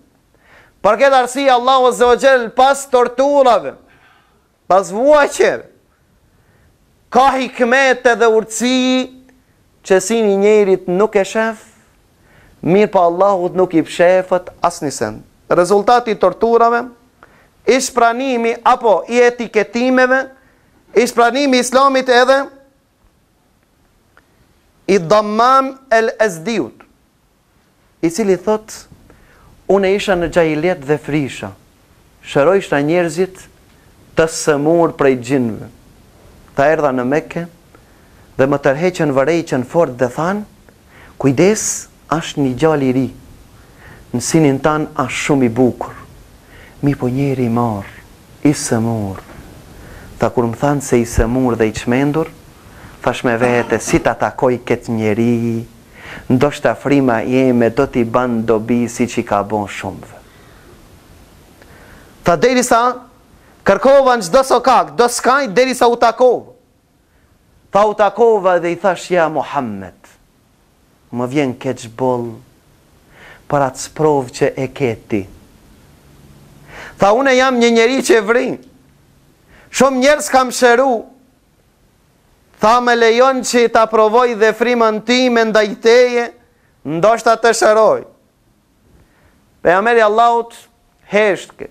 Për këtë arsye Allahu azza wa jall pas torturave pas vuaqer. Ka hikmet edhe urtësi që si një njerit nuk e shef, mirë pa Allahut nuk i pshefët asnjë send. Rezultati i torturave, ish pranimi apo i etiketimeve, ish pranimi i Islamit edhe i Dammam el-Ezdiut, i cili thot, unë isha në gjahiliet dhe frisha, shërojshta njerëzit të sëmur prej gjinëve. Ta erdha në Mekke dhe më tërheqën vërejqën fort dhe than, kujdes, është një gjali i ri, në sinin tanë është shumë i bukur, mi po njeri i marë, i sëmur. Tha kur më thanë se i sëmur dhe i qmendur, thash me vete, si ta takoj këtë njeri, ndoshta frima jeme do t'i ban dobi si që i ka bon shumëve. Tha deri sa, kërkova në gjdo sokak, do skaj, deri sa u takova. Tha u takova dhe i thash, ja Muhammed, më vjen keq boll për atë sprov që e keti. Tha une jam një njeri që e vrin, shumë njerës kam shëru, tha me lejon që ta provoj dhe frimën ti me ndajteje, ndoshta të shëroj. Pejgamberi Allahut heshtke,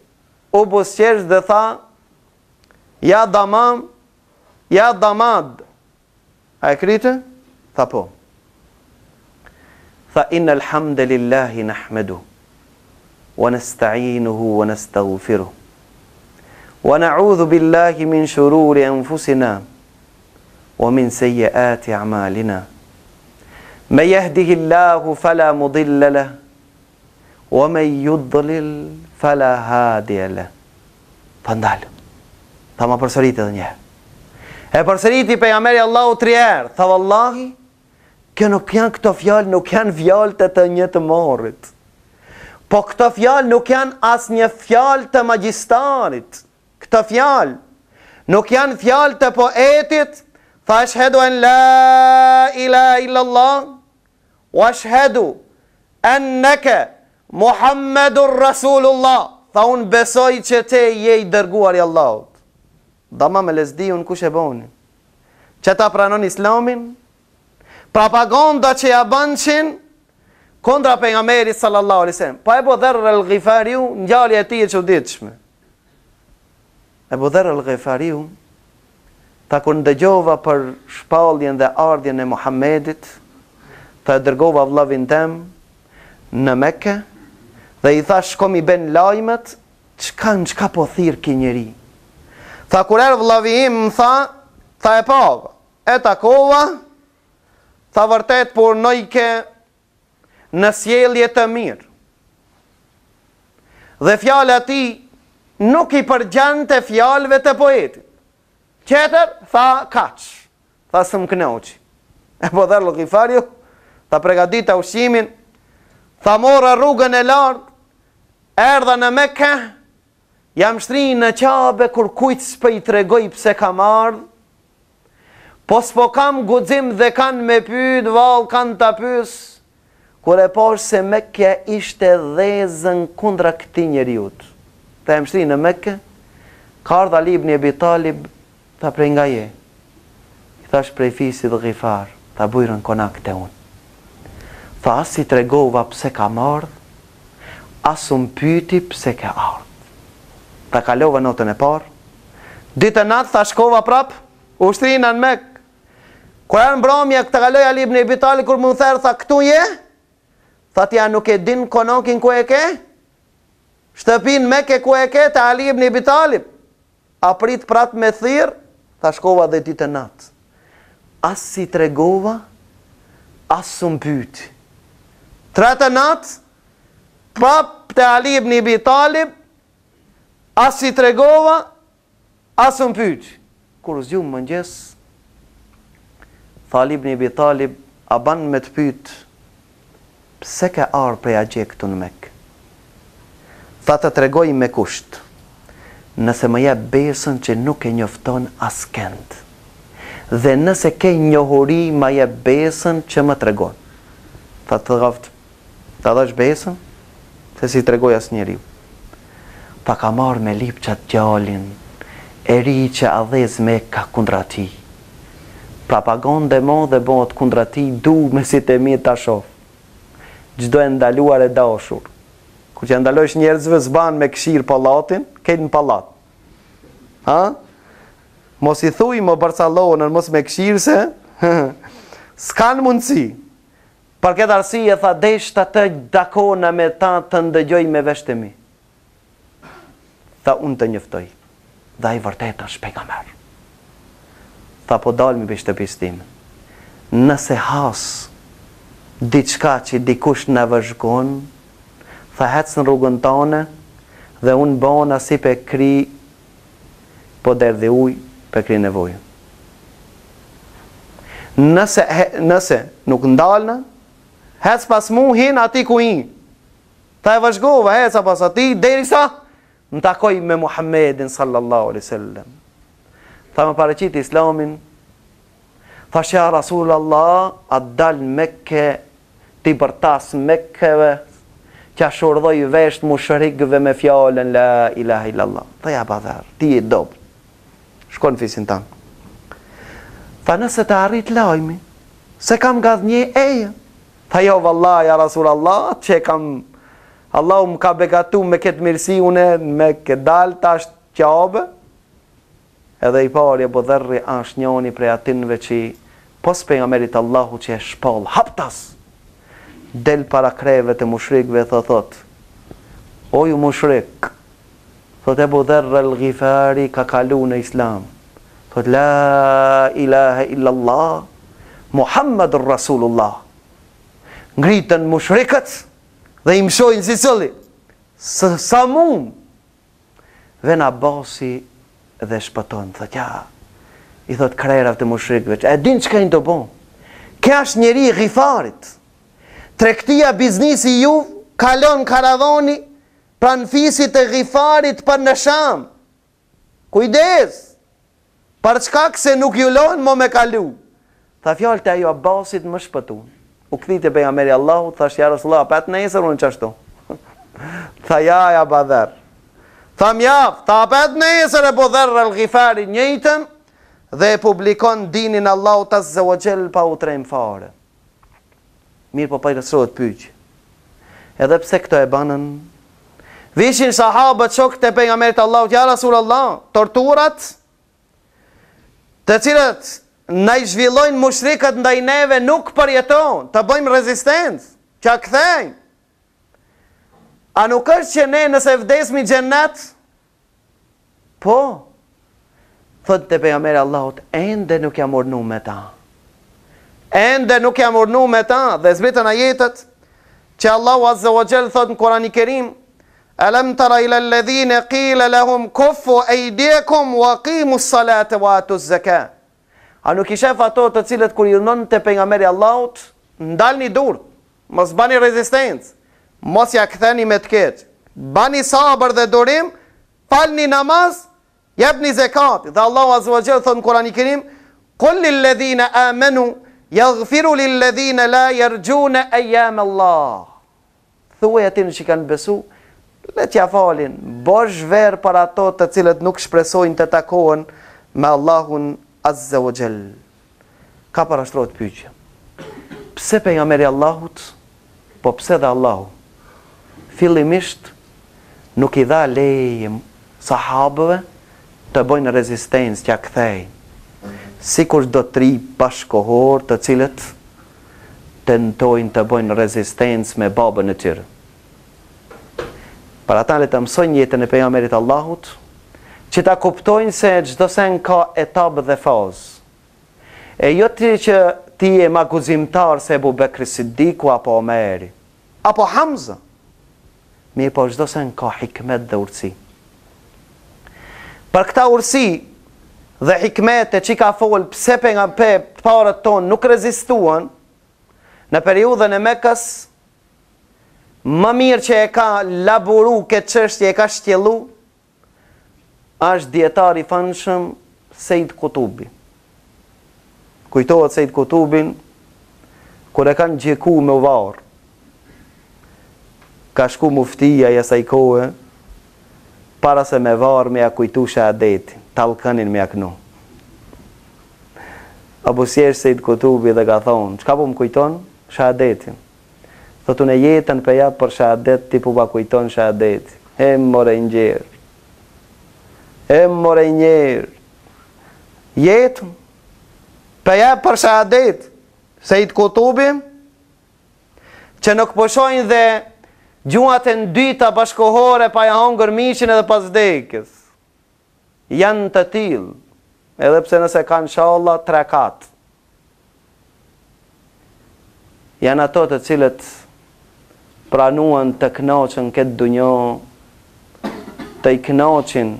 u busqesh dhe tha, ja Damam, ja Damad. A e krite? Tha po. Tha inna alhamdulillahi nahmedu, wa nasta'inuhu wa nastaghfiruh, wa na'udhu billahi min shururi anfusina, wa min sayyiati a'malina. Man yahdihillahu fala mudilla lahu, wa man yudlil fala hadiya lahu. Tha ndalë. Tha ma përsërit edhe njëherë. E përsëriti pejgamberi Allahu 3 herë. Tha vallahi, kjo nuk janë këto fjalë, nuk janë fjalë të një të morrit. Po këto fjalë nuk janë as një fjalë të magjistarit. Këto fjalë nuk janë fjalë të poetit. Tha ashhadu an la ilaha illallah wa ashhadu annaka Muhammedur Rasulullah. Tha unë besoj që te je i dërguar i Allahut. Damam el-Ezdiun kush e boni? Që ta pranon Islamin? Propaganda që ja bënshin kondra pejgamberit sallallahu alaihi wasallam. Pa Ebu Dherr el-Ghifariu, ngjarja e tij e çuditshme. Ebu Dherr el-Ghifariu, ta kur ndëgjova për shpalljen dhe ardhjen e Muhammedit, ta dërgova vllavin tem në Mekke dhe i thash shkom i ben lajmet, çka po thirr ki njeri. Tha kur erë vllavi im më tha e pava, e takova, tha vërtet punojke në sjellje të mirë. Dhe fjala ti nuk i përgjante fjalëve të poetit. Tjetër, tha kaq, tha së më knoqi. Ebu Dherr el-Ghifariu, tha pregadita ushqimin, tha mora rrugën e lartë, erdha në Mekke, jam shtri në Qabe kur kujt s'po i tregoj pse kam ardhë, po s'po kam guxim dhe kanë me pyet, vallë kanë ta pyes, kur e pash se Mekja ishte dhezën kundra këtij njeriut. Ta jam shtri në Mekke, ka ardhur Ali ibn Abi Talib, tha prej nga je? I thash prej fisit Ghifar, tha bujrën konak te unë. Tha as si tregova pse kam ardhë, as unë pyti pse ke ardhë. Ta kalova notën e parë, ditë natë tha shkova prap, ushtrina në Mekë. Kur janë mbrëmje të kaloj Ali ibn Abi Talib kur më therr tha këtu je? Tha tja nuk e din konokin ku e ke? Shtëpin Mekë ku e ke te Ali ibn Abi Talib? A prit prap me thirr? Tha shkova dhe ditë natë. As si tregova, as unë pyti. Tretë natë, prap te Ali ibn Abi Talib, as si tregova, as unë pyti. Kur u zgjuam mëngjes, tha Ali ibn Abi Talib, a ban me të pyet, pse ke ardhur prej agje këtu në Mekë? Tha të tregoj me kusht, nëse më jep besën që nuk e njofton askend, dhe nëse ke njohuri më jep besën që më tregon. Tha të dhaft, ta dhash besën, se si tregoj as njeriu. Tha ka marrë me lipçat djalin, e ri që adhez me ka kundra ti. Propagande mo dhe bëhet kundra ti, du me si të mirë ta shof. Gjdo e ndaluar e dashur. Kur që ndalojsh njerëzve zban me këshirë pallatin, kejtë në pallat. Ha? Mos i thuj më Barcelonën, mos me këshirë se s'kan mundësi. Për këtë arsye tha desh të të dakona me ta të ndëgjoj me veshtemi. Tha unë të njëftoj. Dha i vërtet është pejgamber. Tha po dalmi për shtëpis tim. Nëse has diçka që dikush në vëzhgon, tha hec në rrugën tane dhe unë bona si pe kri po derdhi uj pe kri nevojë. Nëse nuk ndalnë, hec pas mu hin ati ku hin. Ta e vëzhgova heca pas ati derisa më takoj me Muhammedin sallallahu alaihi wasallam. Tha më pareqit islamin, tha shja Rasulallah, a dal Mekke, ti bërtas Mekkeve, që a shurdhoj vesht mushrikëve me fjallën la ilaha illallah. Tha ja badhar, ti e dob. Shko në fisin tanë. Tha nëse të arrit lajmi, se kam gadhnje eje. Tha jo vallaj, ja Rasulallah, që kam, Allahu më ka begatu me këtë mirësi une, me këtë dal tash qabe. Edhe i pari e bodherri është njoni prej atinve që pos pejgamberit Allahu që e shpall haptas del para kreve të mushrikve thot o ju mushrik, thot Ebu Dherr al-Ghifari ka kalu në islam, thot la ilaha illallah Muhammadur Rasulullah. Ngritën mushrikët dhe i mshojnë si cëlli sa mund. Ven Abasi dhe shpëton, thot ja, i thot krejrav të mushrikve, e din që ka i do bon, kja është njeri i Ghifarit, tregtia biznisi ju, kalon karavani, pran fisit e Ghifarit për në Sham, kujdes, për çkak se nuk ju lon mo me kalu, tha fjallë të ajo Abbasit më shpëtun, u këthit e pejgamberi Allahu, thash ja Rasulullah, pat në esër unë qashtu, tha ja Badher, tha mjaf, ta apet në esër e Bodherr al-Ghifari njëjtën dhe e publikon dinin Allahu Azza wa Jall pa u trejmë fare. Mirë po pa i rësrohet pyqë. Edhe pse këto e banën, vishin sahabët shokët e pejgamberit Allahu, ja Rasulallah, torturat, të cilët na i zhvillojnë mushrikët ndaj neve nuk përjeton, të bëjmë rezistencë, që a kthejmë. A nuk është që ne nëse vdesmi xhennet? Po, thot të pejgamberi Allahut, ende nuk jam urnu me ta. Ende nuk jam urnu me ta, dhe zbritën ajetet, që Allahu Azza wa Jall thot në Kurani Kerim, alam tara ila alladhina qila lahum kuffu aydiyakum wa qimu s-salata wa atu z-zakat. A nuk i shef ato të cilët kur i urdhnon te pejgamberi Allahut, ndalni dur, mos bani rezistencë, mos ja ktheni me të keq, bani sabër dhe durim, falni namaz, jepni zakat. Dhe Allahu Azza wa Jall thot në Kurani Kerim, qul lil ladhina amanu yaghfiru lil ladhina la yarjuna ayyam Allah. Thuaj atin që kanë besu, le t'ja falin, bosh verë për ato të cilët nuk shpresojnë të takohen me Allahun Azza wa Jall. Ka parashtrohet pyetja. Pse pejgamberi Allahut, po pse dhe Allahu fillimisht nuk i dha leje sahabëve të bëjnë rezistencë, t'ja kthejnë, sikur do tri bashkohor të cilët tentojnë të bëjnë rezistencë me babën e tyre. Për ata le të mësojnë jetën e pejgamberit Allahut, që ta kuptojnë se çdo sen ka etapë dhe fazë. E jo ti që ti je ma guzimtar se Ebu Bekri Siddiku apo Omeri, apo Hamza. Mirë po çdo sen ka hikmet dhe urtësi. Për këta urtësi dhe hikmete që ka folë pse parët tonë nuk rezistuan, në periudhën e Mekës, më mirë që e ka laburu këtë çështje, e ka shtjellu, është dietar i famshëm Sejd Kutubi. Kujtohet Sejd Kutubin, kur e kanë gjeku me varë, ka shku muftia i asaj kohe, para se me varë me ja kujtu shahadetin. talqanin me aknu. Abu Sjesh Sejt Kutubi dhe ka thonë, çka po më kujton? Shahadetin. Thotë unë jetën për jap për shahadet, ti po pa kujton shahadetin. E more njerë. E more njerë. Jetën për jap për shahadet. Sejt Kutubi, që nuk pëshojnë dhe gjuhat e ndyta bashkohore pa ja hongër mishin edhe pas vdekjes. Janë të tillë, edhe pse nëse kanë inshallah 3-4. Janë ato të cilët pranuan të kënaqen këtë dunjë, të i kënaqin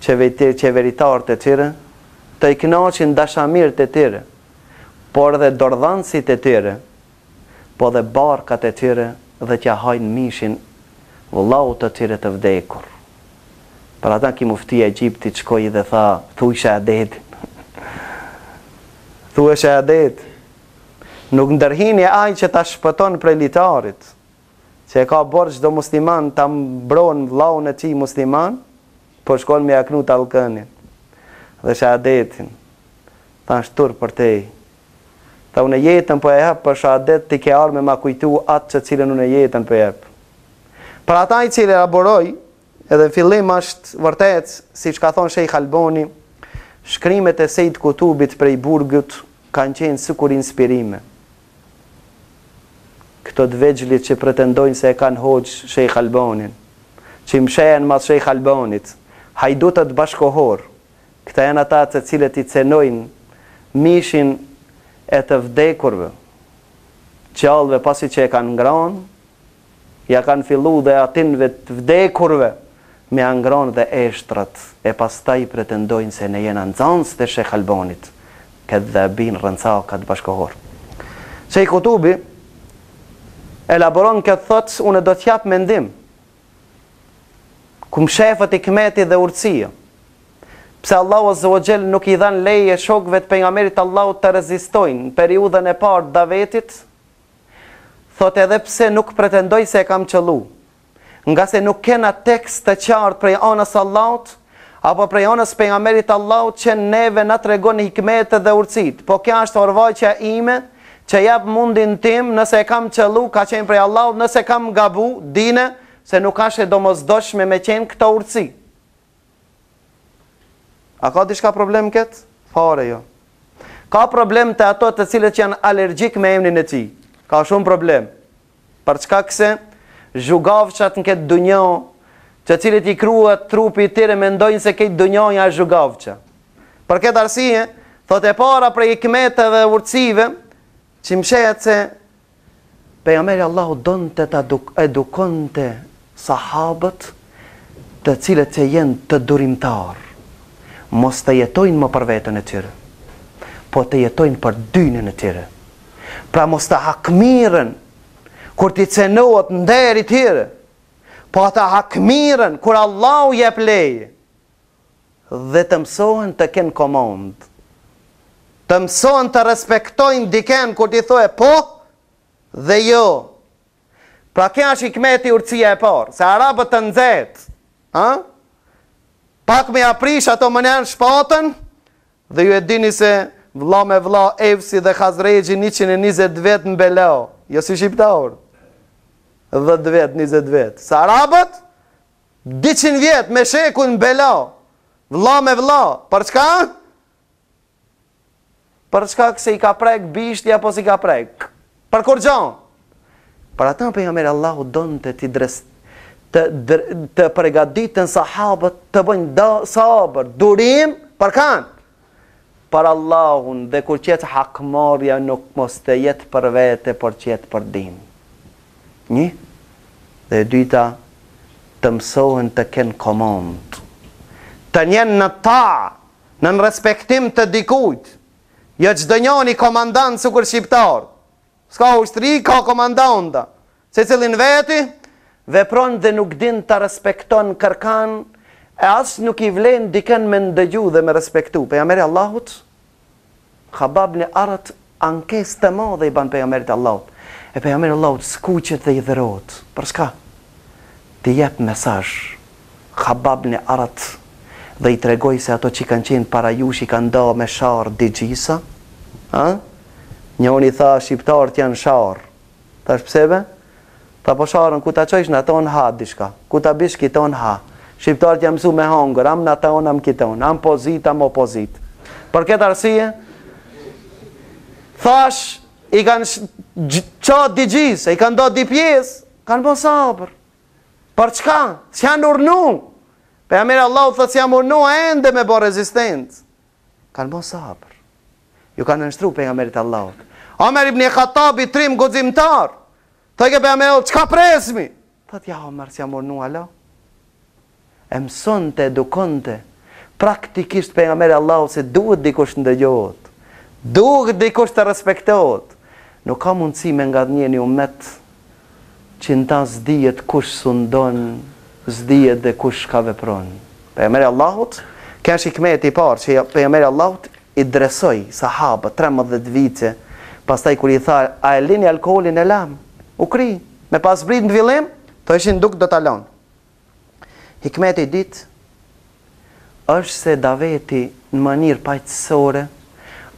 qeveritarët e tyre, të i kënaqin dashamirët e tyre, por dhe dordhanësit e tyre, po dhe barkat e tyre dhe t'ja hajnë mishin vëllau të tyre të vdekur. Për ata ki muftia Egjiptit shkoi dhe tha, thuaj shahadetin. Thuaj shahadet. Nuk ndërhini ai që ta shpëton prej litarit, që e ka borxh çdo musliman ta mbron vllaun e tij musliman, po shkon me aknu tallkënin dhe shahadetin. Tha shtur për te. Tha unë jetën po e hap për shahadet, ti ke arme ma kujtu atë që cilën unë jetën po e hap. Për ata i cilë elaboroj, edhe fillim është vërtet, si që ka thonë Shejh Albani, shkrimet e Sejt Kutubit prej burgut kanë qenë sikur inspirime. Këto të vegjlit që pretendojnë se e kanë hoxh Shejh Albanin, që i mshehen mas Shejh Albanit, hajdutët bashkohor, këta janë ata të cilët i cenojnë mishin e të vdekurve, qallëve pasi që e kanë ngranë, ja kanë fillu dhe atinve të vdekurve, me angron dhe eshtrat, e pastaj pretendojnë se ne jena nxënës të Shejh Albanit, këtë dhe bin rëncakat bashkohor. Shejh Kutubi elaboron këtë thotë, unë do t'jap mendim, kum shefët i kmeti dhe urtësia, pse Allahu Azza wa Jall nuk i dhan leje shokëve të pejgamberit Allahut të rezistojnë në periudhën e parë davetit, thot edhe pse nuk pretendoj se e kam qëllu, nga se nuk kena tekst të qartë prej anës Allahut, apo prej anës pejgamberit Allahut që neve na tregon hikmete dhe urtësit, po kja është orvaqja ime, që jap mundin tim, nëse e kam qëllu, ka qenë prej Allahut, nëse kam gabu, dine, se nuk ashe domosdoshme me qenë këto urtësi. A ka diçka problem këtë? Fare jo. Ka problem të ato të cilët janë alergjik me emnin e tij. Ka shumë problem. Për çka këse, zhugavçat në këtë dunjë, që cilët i kruat trupi i tyre mendojnë se këtë dunjë janë zhugavça. Për këtë arsye, thotë e para prej hikmeteve dhe urtësive, që mshehet se pejgamberi Allahu donte ta edukonte sahabët, të cilët që jenë të durimtar, mos të jetojnë më për vetën e tyre, po të jetojnë për dynën e tyre. Pra mos të hakmiren kur t'i cenohet nderi tyre, po të hakmiren kur Allahu jep leje, dhe të mësohen të kenë komand, të mësohen të respektojnë diken kur t'i thoe po dhe jo. Pra kja është hikmeti urtësia e parë, se arabët të nxehtë, pak me aprish ato më nërë shpatën, dhe ju e dini se vlla me vlla Evsi dhe Khazregji 120 vet në Belau, jo si shqiptar, 10 vet, 20 vet. Sa arabët, 200 vjet me sheku në Belau, vlla me vlla, për çka? Për çka se i ka prek bishti apo si ka prek? Për kur gjan? Për ata pejgamberi Allahu donte ti të përgatiten sahabët të bëjnë sabër, durim, për kanë? Për Allahun, dhe kur qëtë hakmarja nuk mos të jetë për vete, por qëtë për din. Një, dhe dyta, të mësohen të kenë komand, të njenë në ta, në respektim të dikujt, jo çdo njani komandant sukur shqiptar, s'ka ushtri, ka komandanta, se cilin veti, vepron dhe nuk din të respekton kërkan, e as nuk i vlen diken me ndëgju dhe me respektu. Pejgamberi Allahut, Khabab në Arat, ankes të madhe i ban pejgamberit Allahut. E pejgamberi Allahut skuqet dhe i dhërot. Për shka? Të jep mesazh. Khabab në Arat dhe i tregoj se ato që kanë qenë para jush i kanë nda me sharë digjisa. Njoni tha, shqiptarët janë sharë. Thash psebe? Tha po sharën, ku ta qojsh në aton ha dishka, ku ta bish kiton ha. Shqiptarët janë mësu me hongër, am në aton, am kiton, am pozit, am opozit. Për këtë arsye, thash, i kanë qatë digjisa, i kanë do di pjesë, kanë bo sabër. Për çka? S'janë urnu. Pejgamberi Allahu thotë s'jam urnu ende me bo rezistencë. Kanë bo sabër. Ju kanë nështru pejgamberit Allahut. Omer ibn Khattabi trim guximtar. Thëke pejgamberi, çka presmi? Thotë ja Omer, s'jam urnu ala. E mësonte, edukonte. Praktikisht pejgamberi Allahut se duhet dikush ndëgjohet. Duhet dikush të respektohet. Nuk ka mundësi me nga njeni umet që në ta zdijet kush sundon, zdijet dhe kush ka vepron. Pejgamberi Allahut, ka shikmeti i parë që pejgamberi Allahut i dresoj sahabët 13 vite, pastaj kur i tha, a e lini alkoholin e lam? U kri, me pas brit në fillim, të ishin duk do talon. Hikmeti i ditë është se daveti në mënyrë paqësore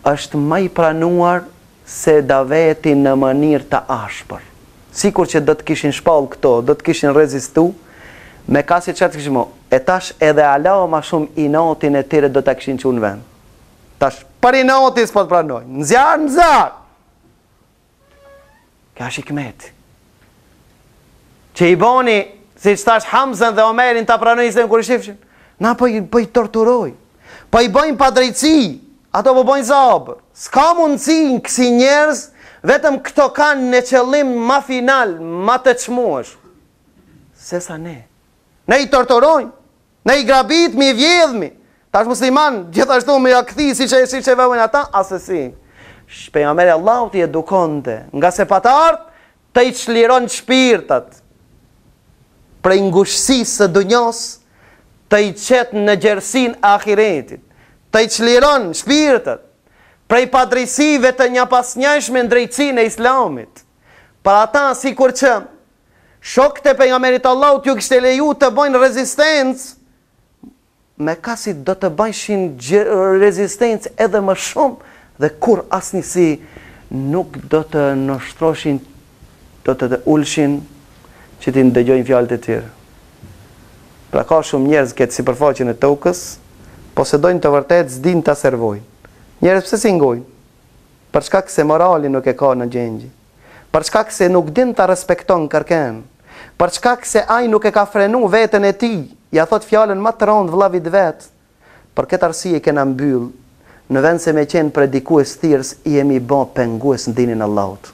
është më i pranuar se daveti në mënyrë të ashpër. Sikur që do të kishin shpall këto, do të kishin rezistu, me ka si qëtë kishimo, e tash edhe ala ma shumë i notin e tire do të kishin që unë vend. Tash, për i notis po të pranojnë, në zjarë. Ka shikmeti. Që i boni, si që tash Hamzën dhe Omerin të pranojnë se në kur i shifshin, na po i torturoj, po i bojnë pa drejtësi, ato po bojnë zabër. S'ka mundësi në kësi njerëz, vetëm këto kanë në qëllim ma final, ma të qmuash. Se sa ne. Ne i torturojnë, ne i grabit, mi i vjedhmi. Tash musliman, gjithashtu me ja këthi, si që e vëvën ata, asesi. Pejgamberi Allahut i edukonte, nga se patartë, të i çliron shpirtat. Prej ngushësisë së dunjos, të i qetë në gjersin ahiretit. Të i çliron shpirtat. Prej padrejsive të një pasnjëshme në drejtësinë e islamit. Për ata, si kur që shokët e pejgamberit Allahut ju kishte leju të bëjnë rezistencë, me kasit do të bëjshin rezistencë edhe më shumë, dhe kur asnjësi nuk do të nështroshin, do të ulshin që ti ndëgjojnë fjalët e tyre. Pra ka shumë njerëz këtë sipërfaqen e tokës, posedojnë të vërtet s'din ta servojnë. Njerëz pse si ngojnë? Për shkak se morali nuk e ka në gjendje. Për shkak se nuk din ta respekton kërken. Për shkak se ai nuk e ka frenu veten e tij. Ja thot fjalën më të rëndë vllavit vet. Për këtë arsye kena mbyll. Në vend se me qenë predikues thirrës, i jemi bë pengues në dinin e Allahut.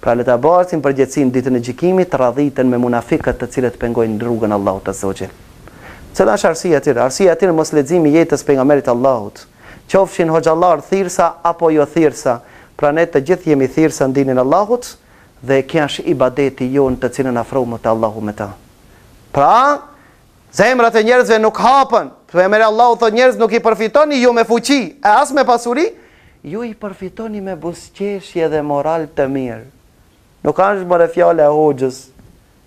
Pra le ta basim përgjegjësinë ditën e gjykimit, radhiten me munafikët të cilët pengojnë rrugën e Allahut azza wa jall. Cila është arsia e tyre? Arsia e tyre mos leximi jetës pejgamberit Allahut. Qofshin hoxhallar thirrsa apo jo thirrsa, pra ne të gjithë jemi thirrsa në dinin e Allahut dhe kjo është ibadeti jonë të cilën afrohemi te Allahu me ta. Pra, zemrat e njerëzve nuk hapen. Pejgamberi Allahu thotë njerëz nuk i përfitoni ju me fuqi, e as me pasuri, ju i përfitoni me buzëqeshje dhe moral të mirë. Nuk është bërë fjale e hoxhës,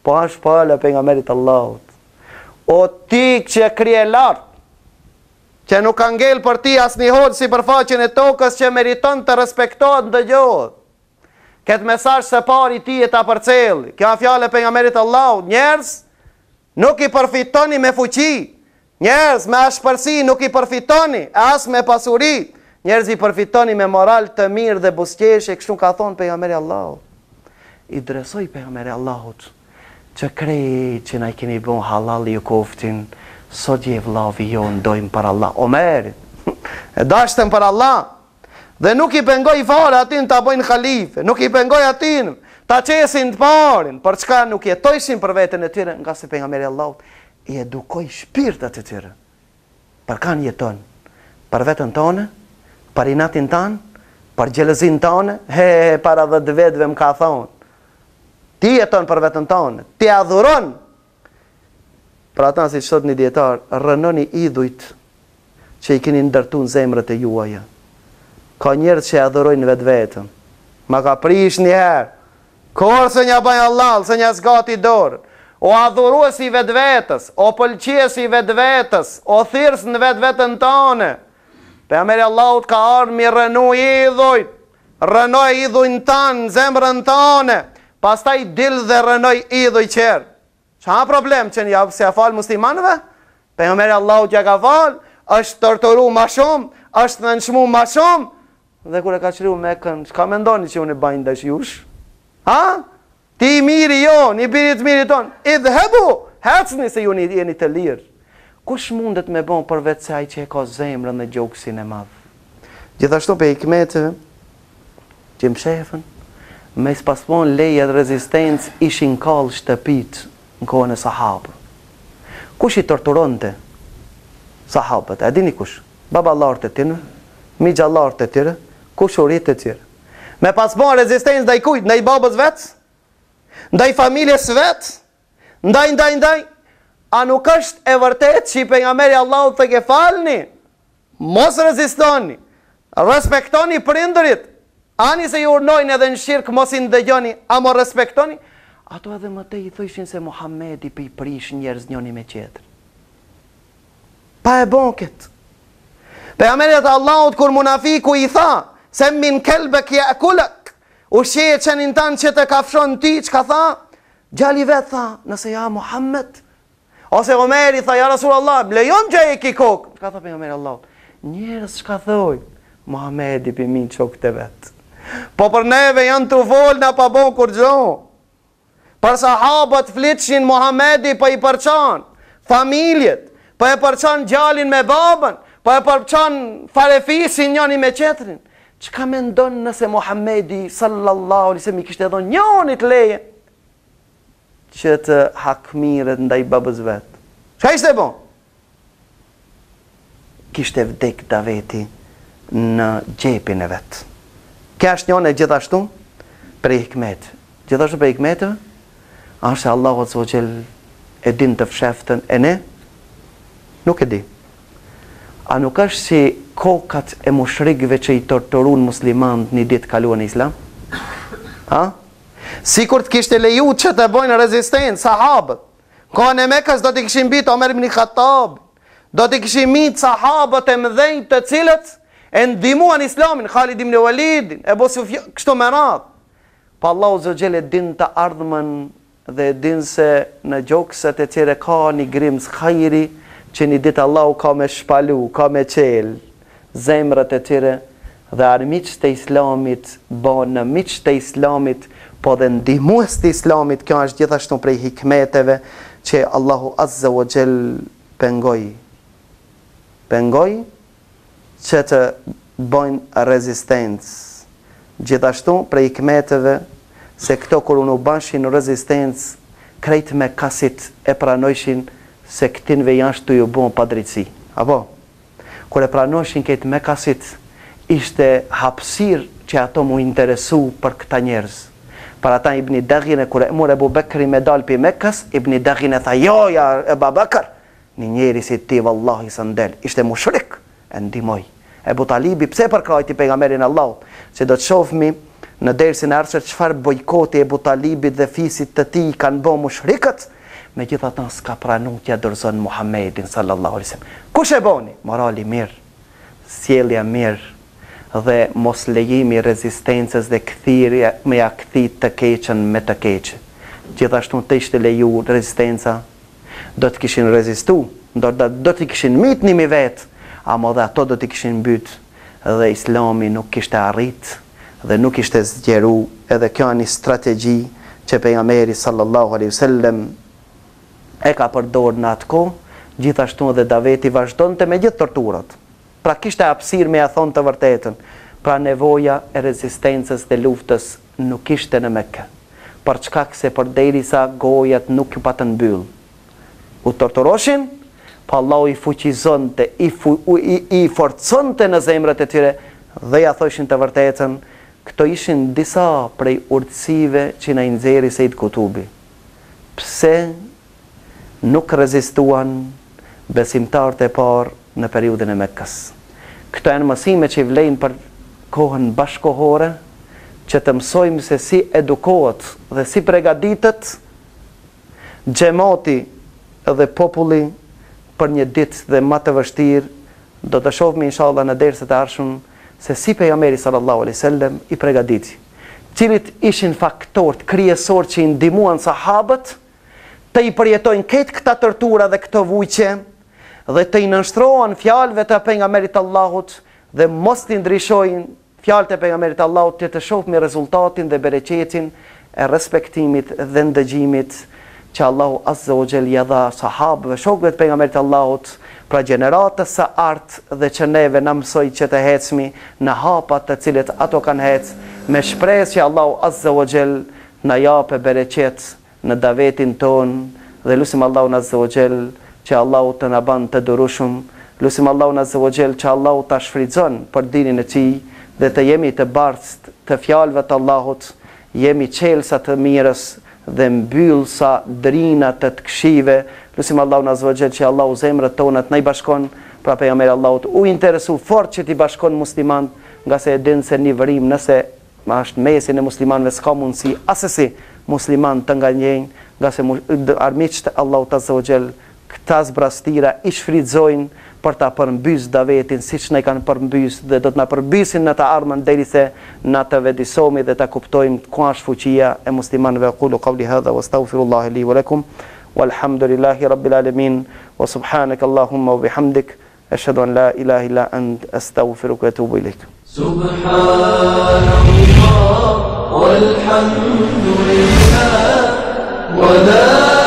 po është fjale e pejgamberit Allahut. O ti që krije lartë, që nuk ka ngel për ti as një hoxhë si përfaqen e tokës që meriton të respektohet ndëgjohet. Këtë mesazh së pari ti e ta përcjell. Kjo është fjala e pejgamberit Allahut. Njerëz nuk i përfitoni me fuqi. Njerëz me ashpërsi nuk i përfitoni as me pasuri. Njerëz i përfitoni me moral të mirë dhe buzëqeshje, kështu ka thonë pejgamberi Allahut. I dresoj pejgamberi Allahut që krejt që na i keni bën halal ju koftin, sot je vllavi jo ndojmë për Allah. Omerit, e dashtëm për Allah, dhe nuk i pengoj fare atin të bojnë khalife, nuk i pengoj atin të qesin të parin, për çka nuk jetojshin për veten e tyre, nga se pejgamberi Allahut i edukoj shpirtat e tyre. Për kanë jeton? Për veten tonë, për inatin tanë, për gjelëzin tonë, para 10 vetëve më ka thonë. Ti jeton për veten tonë, ti adhuron. Për ata si thot një dietar, rënoni idhujt që i keni ndërtuar në zemrët e juaja. Ka njerëz që adhurojnë vetëm. Ma ka prish një herë. Kur se nja bajnë Allah, se nja zgati dorë. o adhurues i vetë vetës, o pëlqies i vetë vetës, o thirës në vetë vetën tane. Pejgamberi Allahut ka ardhur mi rënu idhujt, rënoj idhujnë tanë, zemrën tane, pastaj dil dhe rënoj idhuj qërë. Qa problem që një se ja falë muslimanëve? Pejgamberi Allahut ja ka falë, është torturu ma shumë, është nënshmu ma shumë, dhe kure ka qëriu me kënë, që ka mendoni që unë e bajnë dash jush? Ha? Ti i miri jo, një birit miri tonë, idhebu, hecni se ju jeni të lirë. Kush mundet me bon për vetë se aj që e ka zemrën dhe gjoksin e madhë? Gjithashtu pe hikmeteve, që më shefën, me spaspon leje dhe rezistencë ishin kallë shtëpit në kohën e sahabë. Kush i torturonte sahabët? E dini kush? Baba lartë e tine, mi gjallartë e tire, kush urit e tire. Me paspon rezistencë ndaj kujt? Ndaj babës vetë? Ndaj familjes vetë? Ndaj. A nuk është e vërtet që i pejgamberi Allahut të ke falni? Mos rezistoni, respektoni prindërit, ani se ju urnojnë edhe në shirkë, mos i ndëgjoni, amo respektoni. Ato edhe më te i thëshin se Muhamedi për i prish njerëz njoni me qetër. Pa e bon këtë. Pejgamberi Allahut kur munafiku i tha, se min kelbek ja kulak, u shje qenin tanë që të kafshon ti, që ka tha? Gjali vetë tha, nëse ja Muhammed, ose Omeri tha, ja Rasulallah, lejon që e ki kokë. Ka tha pejgamberi Allahut, njerës që ka thoj, Muhamedi për min qokë të vetë. Po për neve janë të folë në pa bon kur gjohë. Për sahabët flitshin Muhamedi për i përçan familjet, për e përçan gjalin me babën, për e përçan farefisin njëni me qetrin. Që ka me ndonë nëse Muhamedi sallallahu alaihi wasallam i kishte edhon njonit leje që të hakmiret ndaj babës vetë? Që ishte bon? Kishte vdek Daveti në gjepin e vetë. Kja është njone gjithashtu për hikmet. Gjithashtu për hikmetëve, është se Allahu Azza wa Jall e din të fsheftën e ne? Nuk e di. A nuk është si kokat e mushrikëve që i torturun muslimanët një ditë kaluan në Islam? Ha? Si kur të kishte leju që të bojnë rezistencë, sahabët, kohën e Mekës do t'i kishin bitë Omer ibn Khattab, do t'i kishin mitë sahabët e mëdhenj të cilët e ndimuan Islamin, Khalid ibn Walid, Ebu Sufjan, kështu me radhë. Pa Allahu Azza wa Jall e din të ardhmen dhe e din se në gjokset e tjere ka një grimës khajri, që një ditë Allahu ka me shpalu, ka me qelë zemrët e tjere, dhe armiqës të Islamit banë në miqës të Islamit, po dhe ndihmues të Islamit. Kjo është gjithashtu prej hikmeteve që Allahu Azza wa Jall pengoj që të bojnë rezistencë. Gjithashtu prej hikmeteve se këto kur unë bashin rezistencë, krejt me kasit e pranojshin se këtinve jashtë të ju bon pa drejtësi. Apo? Kur e pranojshin këtë me kasit, ishte hapsir që ato mu interesu për këta njerëz. Për ata Ibni Daghine, kur e mur Ebu Bekri me dal për Mekës, Ibni Daghine tha, jo, ja, Ebu Bekr, një njeri si ti, vallahi së ndel, ishte mushrik, e ndimoj. Ebu Talibi, pse për krajti pejgamberin Allah, se do të shofmi në dersin e ardhshëm çfarë bojkoti Ebu Talibit dhe fisit të tij kanë bë mushrikët, megjithatë s'ka pranuar t'ia dorëzon Muhammedin sallallahu alaihi wasallam. Kush e boni? Morali mirë, sjellja mirë dhe mos lejimi rezistencës dhe kthirja me ja kthit të keqen me të keqe. Gjithashtu të ishte leju rezistenca, do të kishin rezistu, do të kishin mit një mi vetë, ama dhe ato do të kishin mbyt dhe Islami nuk kishte arrit dhe nuk ishte zgjeru. Edhe kjo një strategji që pejgamberi sallallahu alaihi wasallam e ka përdorur në atë kohë, gjithashtu edhe Daveti vazhdonte me gjithë torturat. Pra kishte hapësirë me ja thonë të vërtetën. Pra nevoja e rezistencës dhe luftës nuk ishte në Mekë, për çkak se përderisa gojat nuk ju patën mbyll. U torturoshin, pa Allahu i fuqizonte, i forconte në zemrat e tyre dhe ja thoshin të vërtetën. Këto ishin disa prej urtësive që na i nxjerri Sejd Kutubi. Pse nuk rezistuan besimtarët e parë në periudhën e Mekës? Këto janë mësime që i vlejnë për kohën bashkohore, që të mësojmë se si edukohet dhe si përgatitet xhamati dhe populli për një ditë dhe më të vështirë, do të shohim inshallah në derset e ardhshëm se si pejgamberi sallallahu alaihi wasallam i përgatiti, cilit ishin faktorët kryesor që i ndihmuan sahabët të i përjetojnë këtë këta tortura dhe këto vujqe dhe të i nënshtrohen fjalëve të pejgamberit Allahut dhe mos t'i ndryshojnë fjalët e pejgamberit Allahut, të shohim rezultatin dhe bereqetin e respektimit dhe ndëgjimit që Allahu Azza wa Jall ja dha sahabëve, shokëve të pejgamberit Allahut, pra gjeneratës së artë dhe që neve na mësoj që të hecmi në hapat të cilët ato kanë hec, me shpresë që Allahu Azza wa Jall na japë bereqet në davetin ton, dhe lutim Allahun Azza wa Jall që Allahu të na bën të durueshëm, lutim Allahun Azza wa Jall që Allahu ta shfrytëzon për dinin e tij dhe të jemi të bardhë të fjalëve të Allahut, jemi çelësa të mirës dhe mbyllsa drina të këshive. Lutim Allahun Azza wa Jall që Allahu zemrat tona të na i bashkon, pra pejgamberi Allahut u interesu fort që t'i bashkon musliman, nga se e din se një vërim nëse është mesin e muslimanëve s'ka mundësi asesi musliman të nganjejnë, nga se armiqtë e Allahut Azza wa Jall këta zbrastira i shfrytëzojnë për ta përmbys davetin siç ne kanë përmbys dhe do të na përmbysin në të ardhmen derisa na të vedisomi dhe ta kuptojmë ku është fuqia e muslimanëve. Qulu qawli hadha wastaghfirullaha li wa lakum walhamdulillahi rabbil alamin wa subhanaka allahumma wa bihamdik ashhadu an la ilaha illa ant astaghfiruka wa atubu ilaik. Subhanallah walhamdulillah wa la